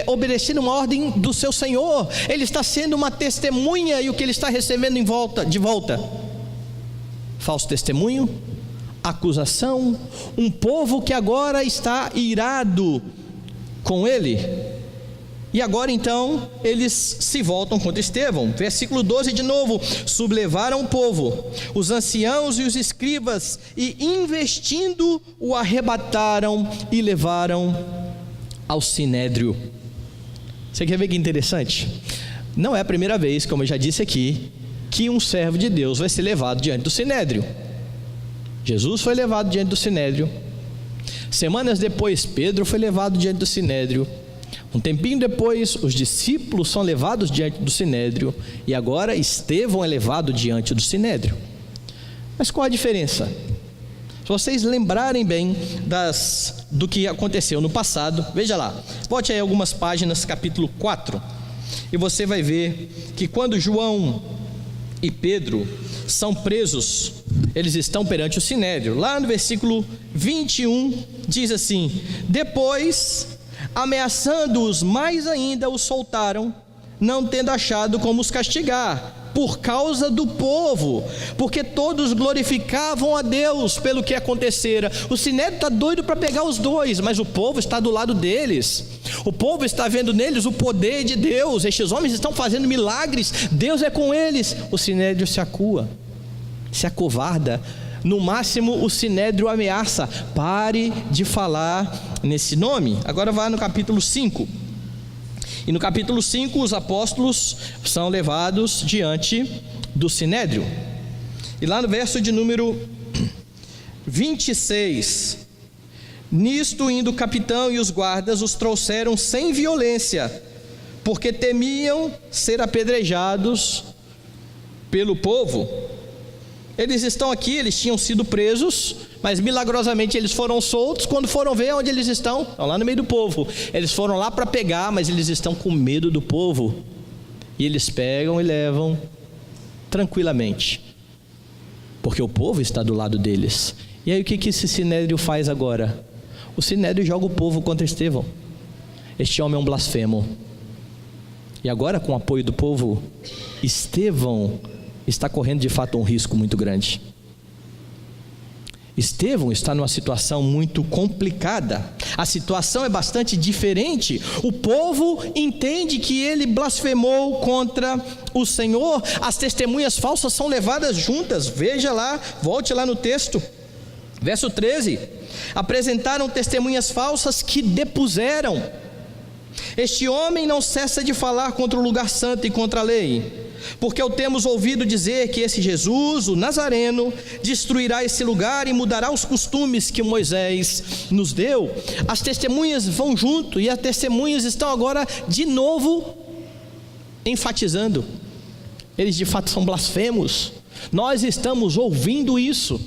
obedecendo uma ordem do seu Senhor. Ele está sendo uma testemunha, e o que ele está recebendo de volta? Falso testemunho, acusação, um povo que agora está irado com ele. E agora então eles se voltam contra Estevão. Versículo 12 de novo: sublevaram o povo, os anciãos e os escribas, e investindo o arrebataram e levaram ao sinédrio. Você quer ver que interessante? Não é a primeira vez, como eu já disse aqui, que um servo de Deus vai ser levado diante do sinédrio. Jesus foi levado diante do sinédrio. Semanas depois, Pedro foi levado diante do sinédrio. Um tempinho depois, os discípulos são levados diante do sinédrio, e agora Estevão é levado diante do sinédrio. Mas qual a diferença? Se vocês lembrarem bem do que aconteceu no passado, veja lá, volte aí algumas páginas, capítulo 4, e você vai ver que quando João e Pedro são presos, eles estão perante o sinédrio. Lá no versículo 21 diz assim: depois, ameaçando-os mais ainda, os soltaram, não tendo achado como os castigar, por causa do povo, porque todos glorificavam a Deus pelo que acontecera. O sinédrio está doido para pegar os dois, mas o povo está do lado deles. O povo está vendo neles o poder de Deus. Estes homens estão fazendo milagres, Deus é com eles. O sinédrio se acua, se acovarda. No máximo o sinédrio ameaça: pare de falar nesse nome. Agora vá no capítulo 5. E no capítulo 5 os apóstolos são levados diante do sinédrio. E lá no verso de número 26: nisto indo o capitão e os guardas os trouxeram sem violência, porque temiam ser apedrejados pelo povo. Eles estão aqui, eles tinham sido presos, mas milagrosamente eles foram soltos. Quando foram ver onde eles estão lá no meio do povo. Eles foram lá para pegar, mas eles estão com medo do povo. E eles pegam e levam tranquilamente, porque o povo está do lado deles. E aí o que esse sinédrio faz agora? O sinédrio joga o povo contra Estevão. Este homem é um blasfemo. E agora, com o apoio do povo, Estevão está correndo de fato um risco muito grande. Estevão está numa situação muito complicada. A situação é bastante diferente. O povo entende que ele blasfemou contra o Senhor. As testemunhas falsas são levadas juntas. Veja lá, volte lá no texto, verso 13. Apresentaram testemunhas falsas que depuseram: este homem não cessa de falar contra o lugar santo e contra a lei, porque o temos ouvido dizer que esse Jesus, o Nazareno, destruirá esse lugar e mudará os costumes que Moisés nos deu. As testemunhas vão junto, e as testemunhas estão agora de novo enfatizando: eles de fato são blasfemos. Nós estamos ouvindo isso.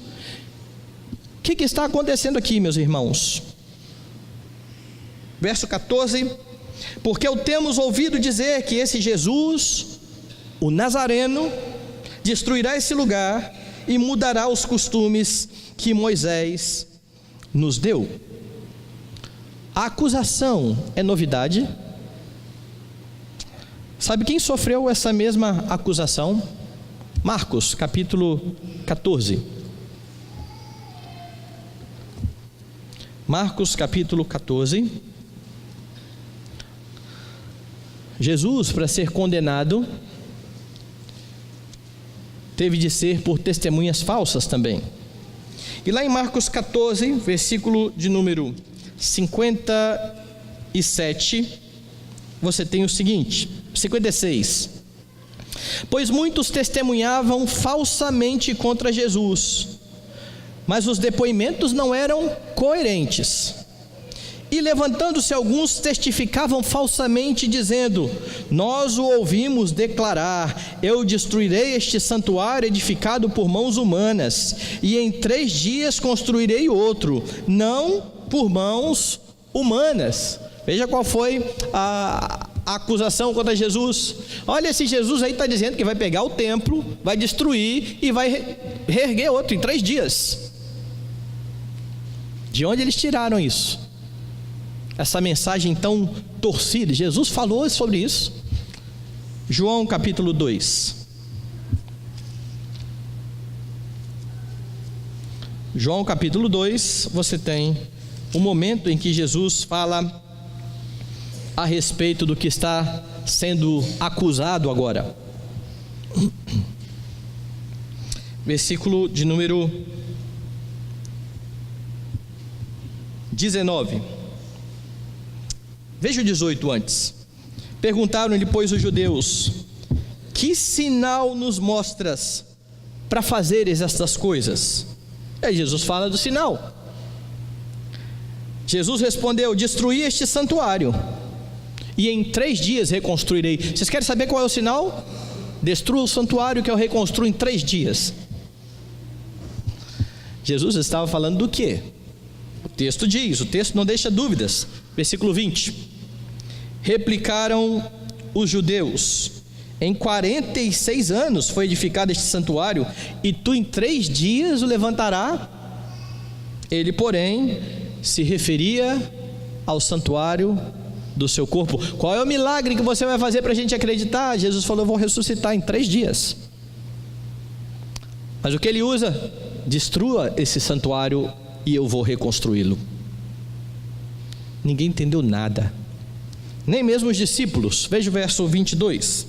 O que está acontecendo aqui, meus irmãos? Verso 14: porque o temos ouvido dizer que esse Jesus, o Nazareno, destruirá esse lugar e mudará os costumes que Moisés nos deu. A acusação é novidade. Sabe quem sofreu essa mesma acusação? Marcos, capítulo 14. Marcos, capítulo 14. Jesus, para ser condenado, teve de ser por testemunhas falsas também. E lá em Marcos 14, versículo de número 57, você tem o seguinte, 56: pois muitos testemunhavam falsamente contra Jesus, mas os depoimentos não eram coerentes. E levantando-se alguns, testificavam falsamente, dizendo: nós o ouvimos declarar: eu destruirei este santuário edificado por mãos humanas, e em 3 dias construirei outro, não por mãos humanas. Veja qual foi a acusação contra Jesus. Olha, esse Jesus aí está dizendo que vai pegar o templo, vai destruir e vai reerguer outro em 3 dias. De onde eles tiraram isso? Essa mensagem tão torcida. Jesus falou sobre isso. João capítulo 2. João capítulo 2, você tem o momento em que Jesus fala a respeito do que está sendo acusado agora. Versículo de número 19. Veja o 18 antes. Perguntaram-lhe, pois, os judeus: que sinal nos mostras para fazeres estas coisas? E aí Jesus fala do sinal. Jesus respondeu: destruí este santuário e em 3 dias reconstruirei. Vocês querem saber qual é o sinal? Destrua o santuário que eu reconstruo em 3 dias. Jesus estava falando do quê? O texto diz, o texto não deixa dúvidas. Versículo 20: replicaram os judeus: em 46 anos foi edificado este santuário, e tu em 3 dias o levantará? Ele, porém, se referia ao santuário do seu corpo. Qual é o milagre que você vai fazer para a gente acreditar? Jesus falou: eu vou ressuscitar em 3 dias. Mas o que ele usa? Destrua esse santuário e eu vou reconstruí-lo. Ninguém entendeu nada, nem mesmo os discípulos. Veja o verso 22.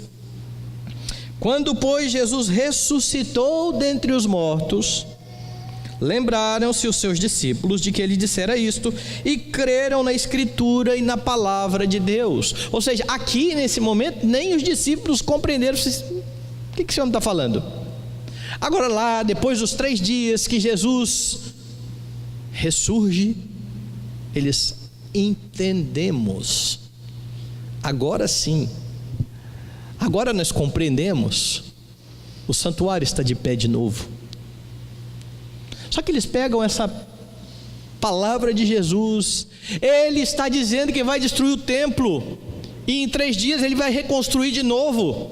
Quando, pois, Jesus ressuscitou dentre os mortos, lembraram-se os seus discípulos de que ele dissera isto, e creram na Escritura e na palavra de Deus. Ou seja, aqui nesse momento, nem os discípulos compreenderam o que esse homem está falando. Agora lá, depois dos 3 dias que Jesus ressurge, eles entendemos. Agora sim, agora nós compreendemos. O santuário está de pé de novo. Só que eles pegam essa palavra de Jesus, ele está dizendo que vai destruir o templo, e em 3 dias ele vai reconstruir de novo.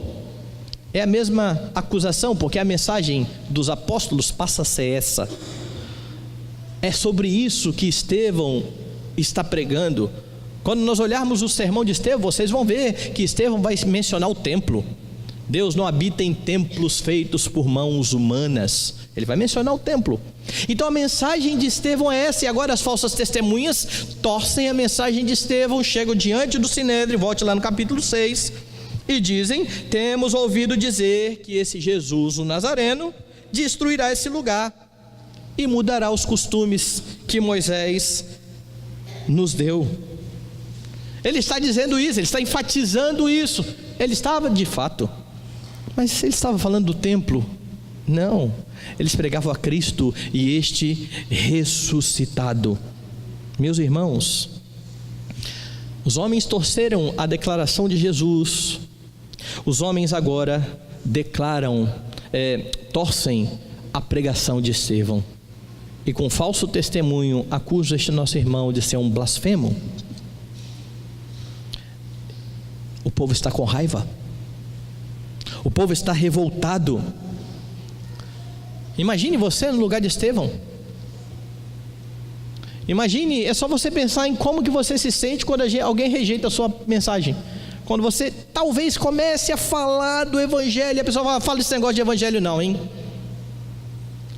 É a mesma acusação, porque a mensagem dos apóstolos passa a ser essa. É sobre isso que Estevão está pregando. Quando nós olharmos o sermão de Estevão, vocês vão ver que Estevão vai mencionar o templo. Deus não habita em templos feitos por mãos humanas. Ele vai mencionar o templo. Então a mensagem de Estevão é essa, e agora as falsas testemunhas torcem a mensagem de Estevão, chegam diante do Sinédrio, volte lá no capítulo 6, e dizem: temos ouvido dizer que esse Jesus, o Nazareno, destruirá esse lugar e mudará os costumes que Moisés nos deu. Ele está dizendo isso, ele está enfatizando isso. Ele estava de fato, mas ele estava falando do templo? Não, eles pregavam a Cristo e este ressuscitado. Meus irmãos, os homens torceram a declaração de Jesus. Os homens agora torcem a pregação de Estevão, e com falso testemunho acusam este nosso irmão de ser um blasfemo. O povo está com raiva, o povo está revoltado. Imagine você no lugar de Estevão. Imagine, é só você pensar em como que você se sente quando alguém rejeita a sua mensagem. Quando você talvez comece a falar do evangelho, a pessoa fala esse negócio de evangelho não, hein?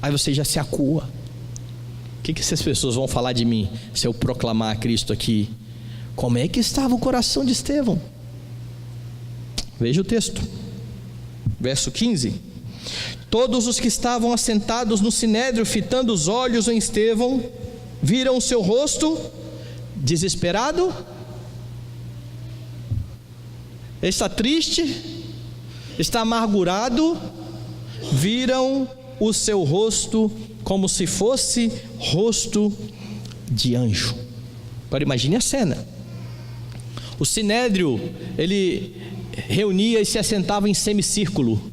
Aí você já se acua. O que essas pessoas vão falar de mim se eu proclamar a Cristo aqui? Como é que estava o coração de Estevão? Veja o texto, verso 15. Todos os que estavam assentados no sinédrio, fitando os olhos em Estevão, viram o seu rosto desesperado. Está triste, está amargurado. Viram o seu rosto como se fosse rosto de anjo. Agora imagine a cena. O sinédrio, ele reunia e se assentava em semicírculo,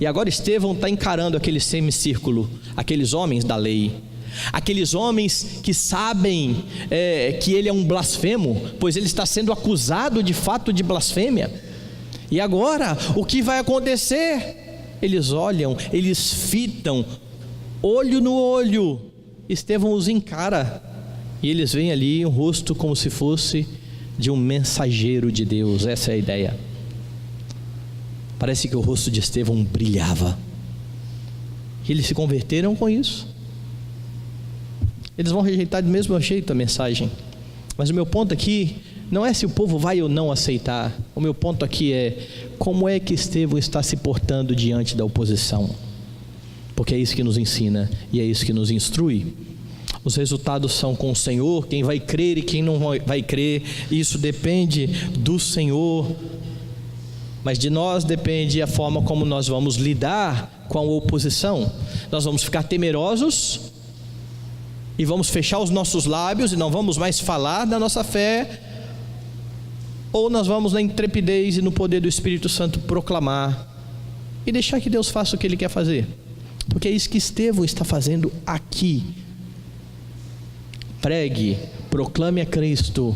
e agora Estevão está encarando aquele semicírculo, aqueles homens da lei, aqueles homens que sabem que ele é um blasfemo, pois ele está sendo acusado de fato de blasfêmia. E agora o que vai acontecer? Eles olham, eles fitam, olho no olho. Estevão os encara, e eles veem ali um rosto como se fosse de um mensageiro de Deus. Essa é a ideia. Parece que o rosto de Estevão brilhava, e eles se converteram com isso. Eles vão rejeitar do mesmo jeito a mensagem, mas o meu ponto aqui não é se o povo vai ou não aceitar. O meu ponto aqui é como é que Estevão está se portando diante da oposição, porque é isso que nos ensina e é isso que nos instrui. Os resultados são com o Senhor, quem vai crer e quem não vai crer, isso depende do Senhor, mas de nós depende a forma como nós vamos lidar com a oposição. Nós vamos ficar temerosos e vamos fechar os nossos lábios e não vamos mais falar da nossa fé, ou nós vamos na intrepidez e no poder do Espírito Santo proclamar e deixar que Deus faça o que Ele quer fazer, porque é isso que Estevão está fazendo aqui. Pregue, proclame a Cristo,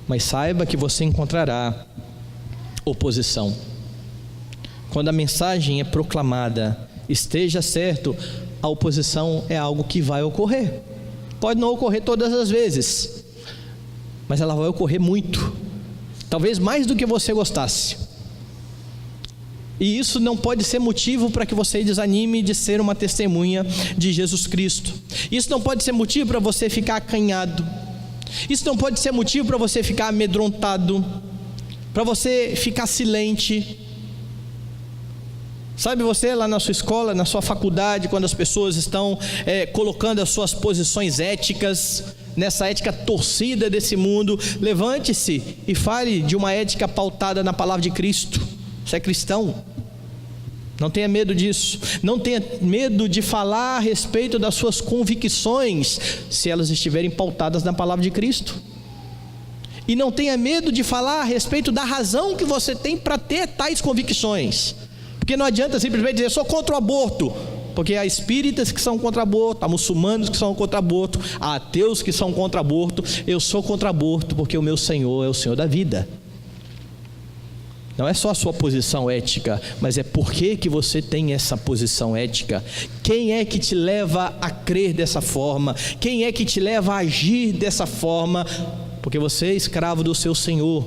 mas saiba que você encontrará oposição. Quando a mensagem é proclamada, esteja certo, a oposição é algo que vai ocorrer. Pode não ocorrer todas as vezes, mas ela vai ocorrer muito, talvez mais do que você gostasse. E isso não pode ser motivo para que você desanime de ser uma testemunha de Jesus Cristo. Isso não pode ser motivo para você ficar acanhado. Isso não pode ser motivo para você ficar amedrontado, para você ficar silente. Sabe, você lá na sua escola, na sua faculdade, quando as pessoas estão colocando as suas posições éticas, nessa ética torcida desse mundo, levante-se e fale de uma ética pautada na palavra de Cristo. Você é cristão, não tenha medo disso. Não tenha medo de falar a respeito das suas convicções, se elas estiverem pautadas na palavra de Cristo. E não tenha medo de falar a respeito da razão que você tem para ter tais convicções, porque não adianta simplesmente dizer: sou contra o aborto. porque há espíritas que são contra aborto, há muçulmanos que são contra aborto, há ateus que são contra aborto. Eu sou contra aborto porque o meu Senhor é o Senhor da vida. Não é só a sua posição ética, mas é porque que você tem essa posição ética. Quem é que te leva a crer dessa forma? Quem é que te leva a agir dessa forma? Porque você é escravo do seu Senhor,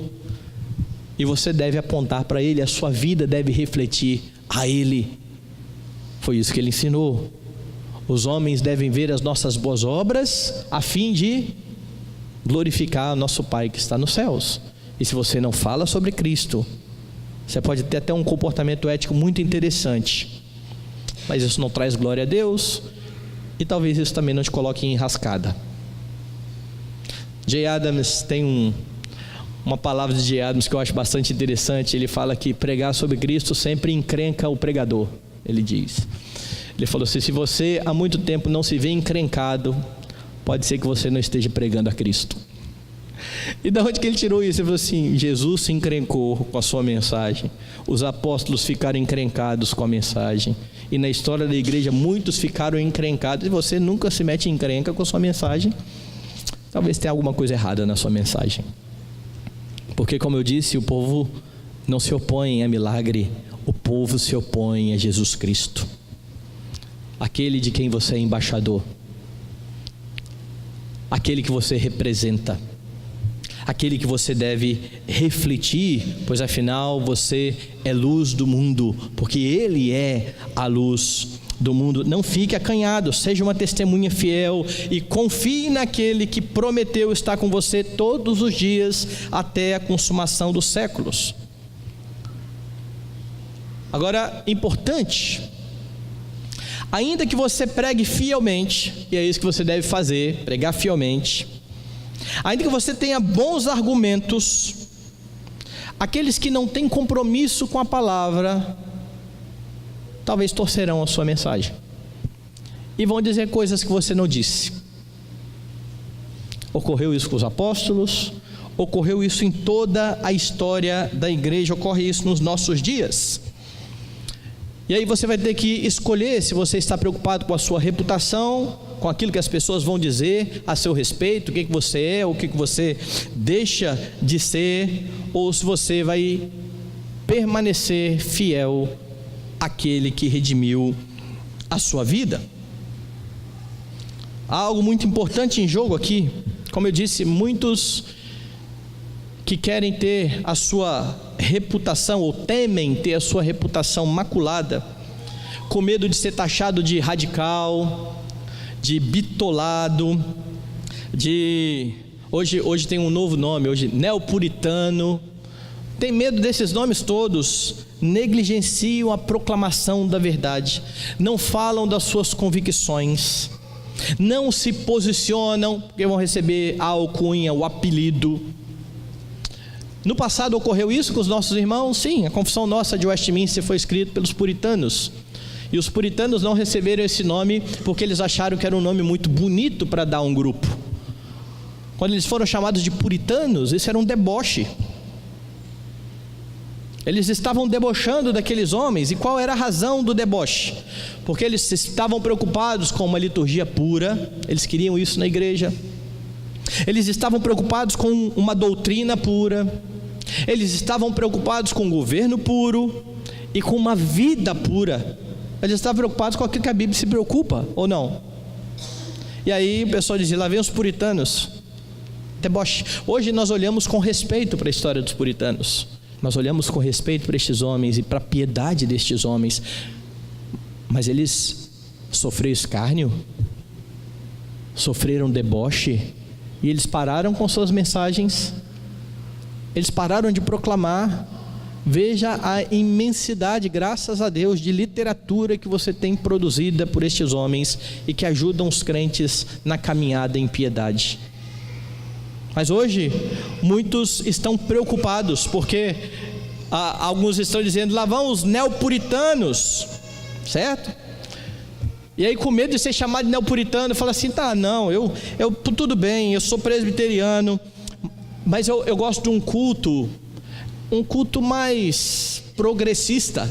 e você deve apontar para Ele, a sua vida deve refletir a Ele. Foi isso que Ele ensinou. Os homens devem ver as nossas boas obras, a fim de glorificar o nosso Pai que está nos céus. E se você não fala sobre Cristo, você pode ter até um comportamento ético muito interessante, mas isso não traz glória a Deus, e talvez isso também não te coloque em enrascada. Jay Adams tem uma palavra de Jay Adams que eu acho bastante interessante. Ele fala que pregar sobre Cristo sempre encrenca o pregador. Ele diz, ele falou assim: se você há muito tempo não se vê encrencado, pode ser que você não esteja pregando a Cristo. E da onde que ele tirou isso? Ele falou assim: Jesus se encrencou com a sua mensagem, os apóstolos ficaram encrencados com a mensagem, e na história da igreja muitos ficaram encrencados. E você nunca se mete em encrenca com a sua mensagem, talvez tenha alguma coisa errada na sua mensagem. Porque, como eu disse, o povo não se opõe a milagre, o povo se opõe a Jesus Cristo, aquele de quem você é embaixador, aquele que você representa, aquele que você deve refletir, pois afinal você é luz do mundo, porque Ele é a luz do mundo. Não fique acanhado, seja uma testemunha fiel e confie naquele que prometeu estar com você todos os dias até a consumação dos séculos. Agora, importante, ainda que você pregue fielmente, e é isso que você deve fazer, pregar fielmente, ainda que você tenha bons argumentos, aqueles que não têm compromisso com a palavra, talvez torcerão a sua mensagem e vão dizer coisas que você não disse. Ocorreu isso com os apóstolos, ocorreu isso em toda a história da igreja, ocorre isso nos nossos dias. E aí você vai ter que escolher se você está preocupado com a sua reputação, com aquilo que as pessoas vão dizer a seu respeito, o que você é, o que você deixa de ser, ou se você vai permanecer fiel àquele que redimiu a sua vida. Há algo muito importante em jogo aqui. Como eu disse, muitos que querem ter a sua reputação, ou temem ter a sua reputação maculada, com medo de ser taxado de radical, de bitolado, hoje tem um novo nome, hoje neopuritano. Tem medo desses nomes todos, negligenciam a proclamação da verdade, não falam das suas convicções, não se posicionam, porque vão receber a alcunha, o apelido. No passado ocorreu isso com os nossos irmãos, sim. A confissão nossa de Westminster foi escrita pelos puritanos, e os puritanos não receberam esse nome porque eles acharam que era um nome muito bonito para dar a um grupo. Quando eles foram chamados de puritanos, isso era um deboche. Eles estavam debochando daqueles homens. E qual era a razão do deboche? Porque eles estavam preocupados com uma liturgia pura, eles queriam isso na igreja. Eles estavam preocupados com uma doutrina pura, eles estavam preocupados com um governo puro e com uma vida pura. Eles estavam preocupados com aquilo que a Bíblia se preocupa, ou não? E aí o pessoal dizia: lá vem os puritanos. Deboche. Hoje nós olhamos com respeito para a história dos puritanos, nós olhamos com respeito para estes homens e para a piedade destes homens, mas eles sofreram escárnio, sofreram deboche, e eles pararam com suas mensagens, eles pararam de proclamar. Veja a imensidade, graças a Deus, de literatura que você tem produzida por estes homens e que ajudam os crentes na caminhada em piedade. Mas hoje muitos estão preocupados porque alguns estão dizendo: lá vão os neopuritanos, certo? E aí, com medo de ser chamado de neopuritano, fala assim: tá, não, eu tudo bem, eu sou presbiteriano, mas eu gosto de um culto mais progressista.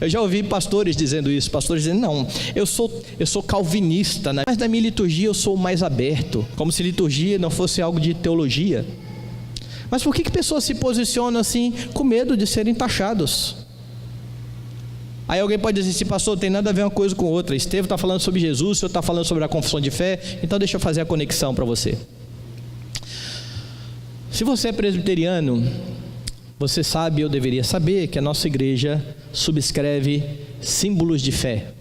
Eu já ouvi pastores dizendo isso, pastores dizendo, não, eu sou calvinista, né? Mas na minha liturgia eu sou mais aberto, como se liturgia não fosse algo de teologia. Mas por que pessoas se posicionam assim, com medo de serem taxados? Aí alguém pode dizer assim, pastor, não tem nada a ver uma coisa com outra, Estevão está falando sobre Jesus, o senhor está falando sobre a confissão de fé, então deixa eu fazer a conexão para você. Se você é presbiteriano, você sabe, eu deveria saber, que a nossa igreja subscreve símbolos de fé.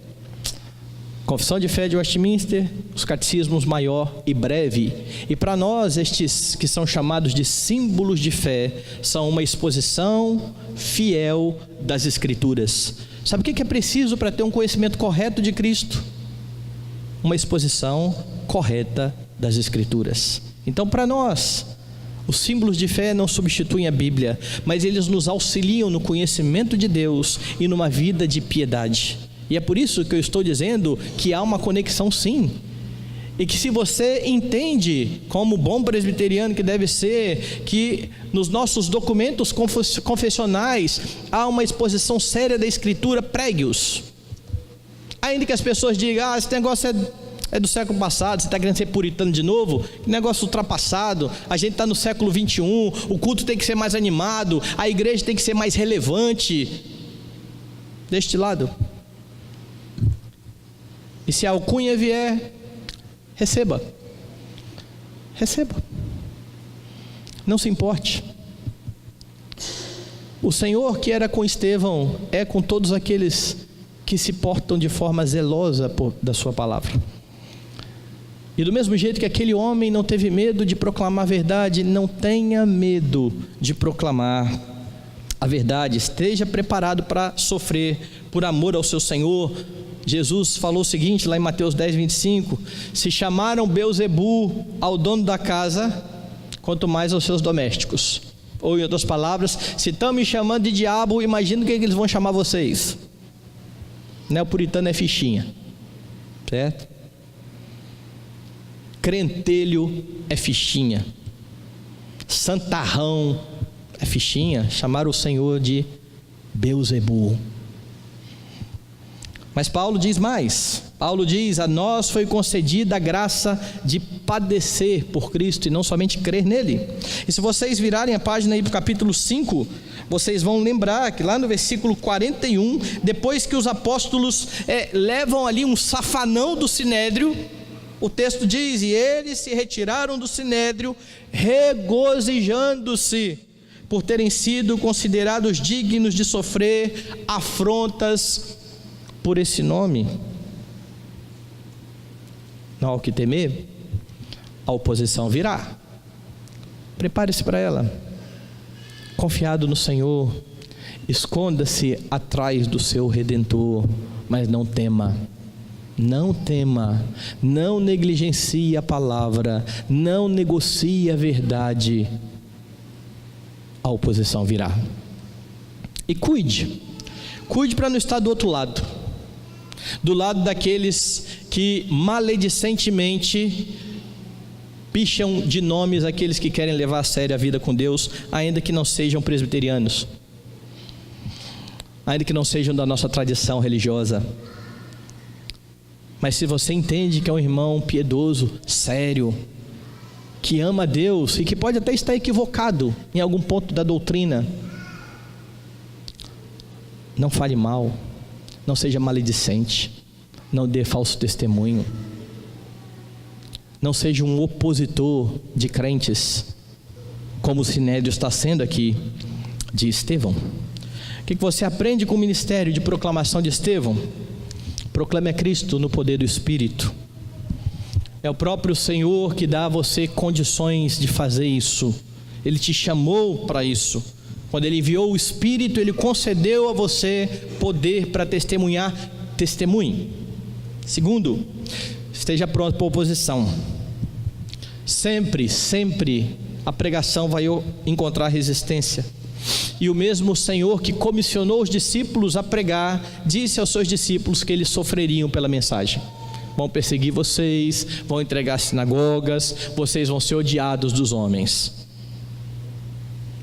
Confissão de fé de Westminster, os catecismos maior e breve. E para nós, estes que são chamados de símbolos de fé, são uma exposição fiel das Escrituras. Sabe o que é preciso para ter um conhecimento correto de Cristo? Uma exposição correta das Escrituras. Então, para nós, os símbolos de fé não substituem a Bíblia, mas eles nos auxiliam no conhecimento de Deus e numa vida de piedade. E é por isso que eu estou dizendo que há uma conexão, sim. E que se você entende, como bom presbiteriano que deve ser, que nos nossos documentos confessionais há uma exposição séria da Escritura, pregue-os. Ainda que as pessoas digam, esse negócio é do século passado, você está querendo ser puritano de novo? Que negócio ultrapassado, a gente está no século 21, o culto tem que ser mais animado, a igreja tem que ser mais relevante. Deste lado. E se a alcunha vier, receba. Não se importe. O Senhor que era com Estevão é com todos aqueles que se portam de forma zelosa da sua palavra. E do mesmo jeito que aquele homem não teve medo de proclamar a verdade, não tenha medo de proclamar a verdade. Esteja preparado para sofrer por amor ao seu Senhor. Jesus falou o seguinte lá em Mateus 10, 25: se chamaram Beelzebu ao dono da casa, quanto mais aos seus domésticos. Ou em outras palavras, se estão me chamando de diabo, imagina o que eles vão chamar vocês. Neopuritano é fichinha, certo? Crentelho é fichinha, santarrão é fichinha. Chamaram o Senhor de Beelzebu. Mas Paulo diz mais. Paulo diz, a nós foi concedida a graça de padecer por Cristo e não somente crer nele. E se vocês virarem a página aí para o capítulo 5, vocês vão lembrar que lá no versículo 41, depois que os apóstolos levam ali um safanão do sinédrio, o texto diz, e eles se retiraram do sinédrio, regozijando-se por terem sido considerados dignos de sofrer afrontas por esse nome. Não há o que temer, a oposição virá. Prepare-se para ela. Confiado no Senhor, esconda-se atrás do seu Redentor, mas não tema. Não tema, não negligencie a palavra, não negocie a verdade. A oposição virá. E cuide para não estar do outro lado, do lado daqueles que maledicentemente picham de nomes aqueles que querem levar a sério a vida com Deus, ainda que não sejam presbiterianos, ainda que não sejam da nossa tradição religiosa. Mas se você entende que é um irmão piedoso, sério, que ama a Deus e que pode até estar equivocado em algum ponto da doutrina, não fale mal, não seja maledicente, não dê falso testemunho, não seja um opositor de crentes, como o sinédrio está sendo aqui de Estevão. O que você aprende com o ministério de proclamação de Estevão? Proclame a Cristo no poder do Espírito. É o próprio Senhor que dá a você condições de fazer isso. Ele te chamou para isso. Quando Ele enviou o Espírito, Ele concedeu a você poder para testemunhar. Testemunhe. Segundo, esteja pronto para a oposição. Sempre a pregação vai encontrar resistência. E o mesmo Senhor que comissionou os discípulos a pregar, disse aos seus discípulos que eles sofreriam pela mensagem. Vão perseguir vocês, vão entregar as sinagogas, vocês vão ser odiados dos homens.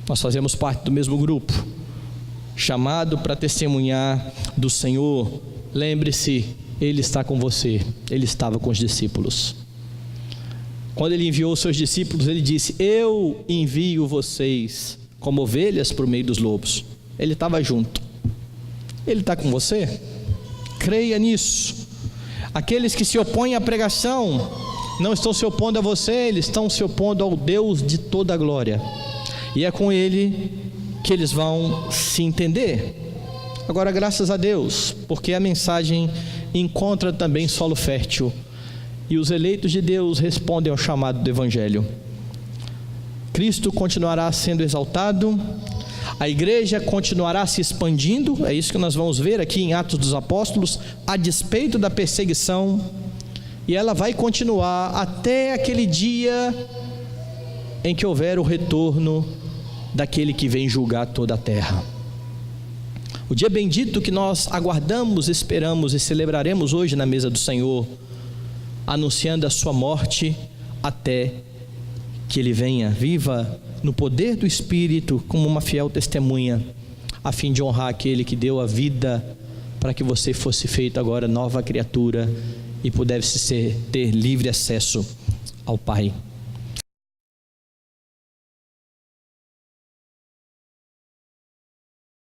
Nós fazemos parte do mesmo grupo. chamado para testemunhar do Senhor, lembre-se, Ele está com você, Ele estava com os discípulos. Quando Ele enviou os seus discípulos, Ele disse: eu envio vocês como ovelhas para o meio dos lobos. Ele estava junto. Ele está com você? Creia nisso. Aqueles que se opõem à pregação não estão se opondo a você, eles estão se opondo ao Deus de toda a glória, e é com Ele que eles vão se entender. Agora, graças a Deus, porque a mensagem encontra também solo fértil, e os eleitos de Deus respondem ao chamado do Evangelho. Cristo continuará sendo exaltado, a igreja continuará se expandindo, é isso que nós vamos ver aqui em Atos dos Apóstolos, a despeito da perseguição, e ela vai continuar até aquele dia em que houver o retorno daquele que vem julgar toda a terra. O dia bendito que nós aguardamos, esperamos e celebraremos hoje na mesa do Senhor, anunciando a sua morte até que Ele venha. Viva no poder do Espírito como uma fiel testemunha, a fim de honrar aquele que deu a vida para que você fosse feito agora nova criatura e pudesse ter livre acesso ao Pai.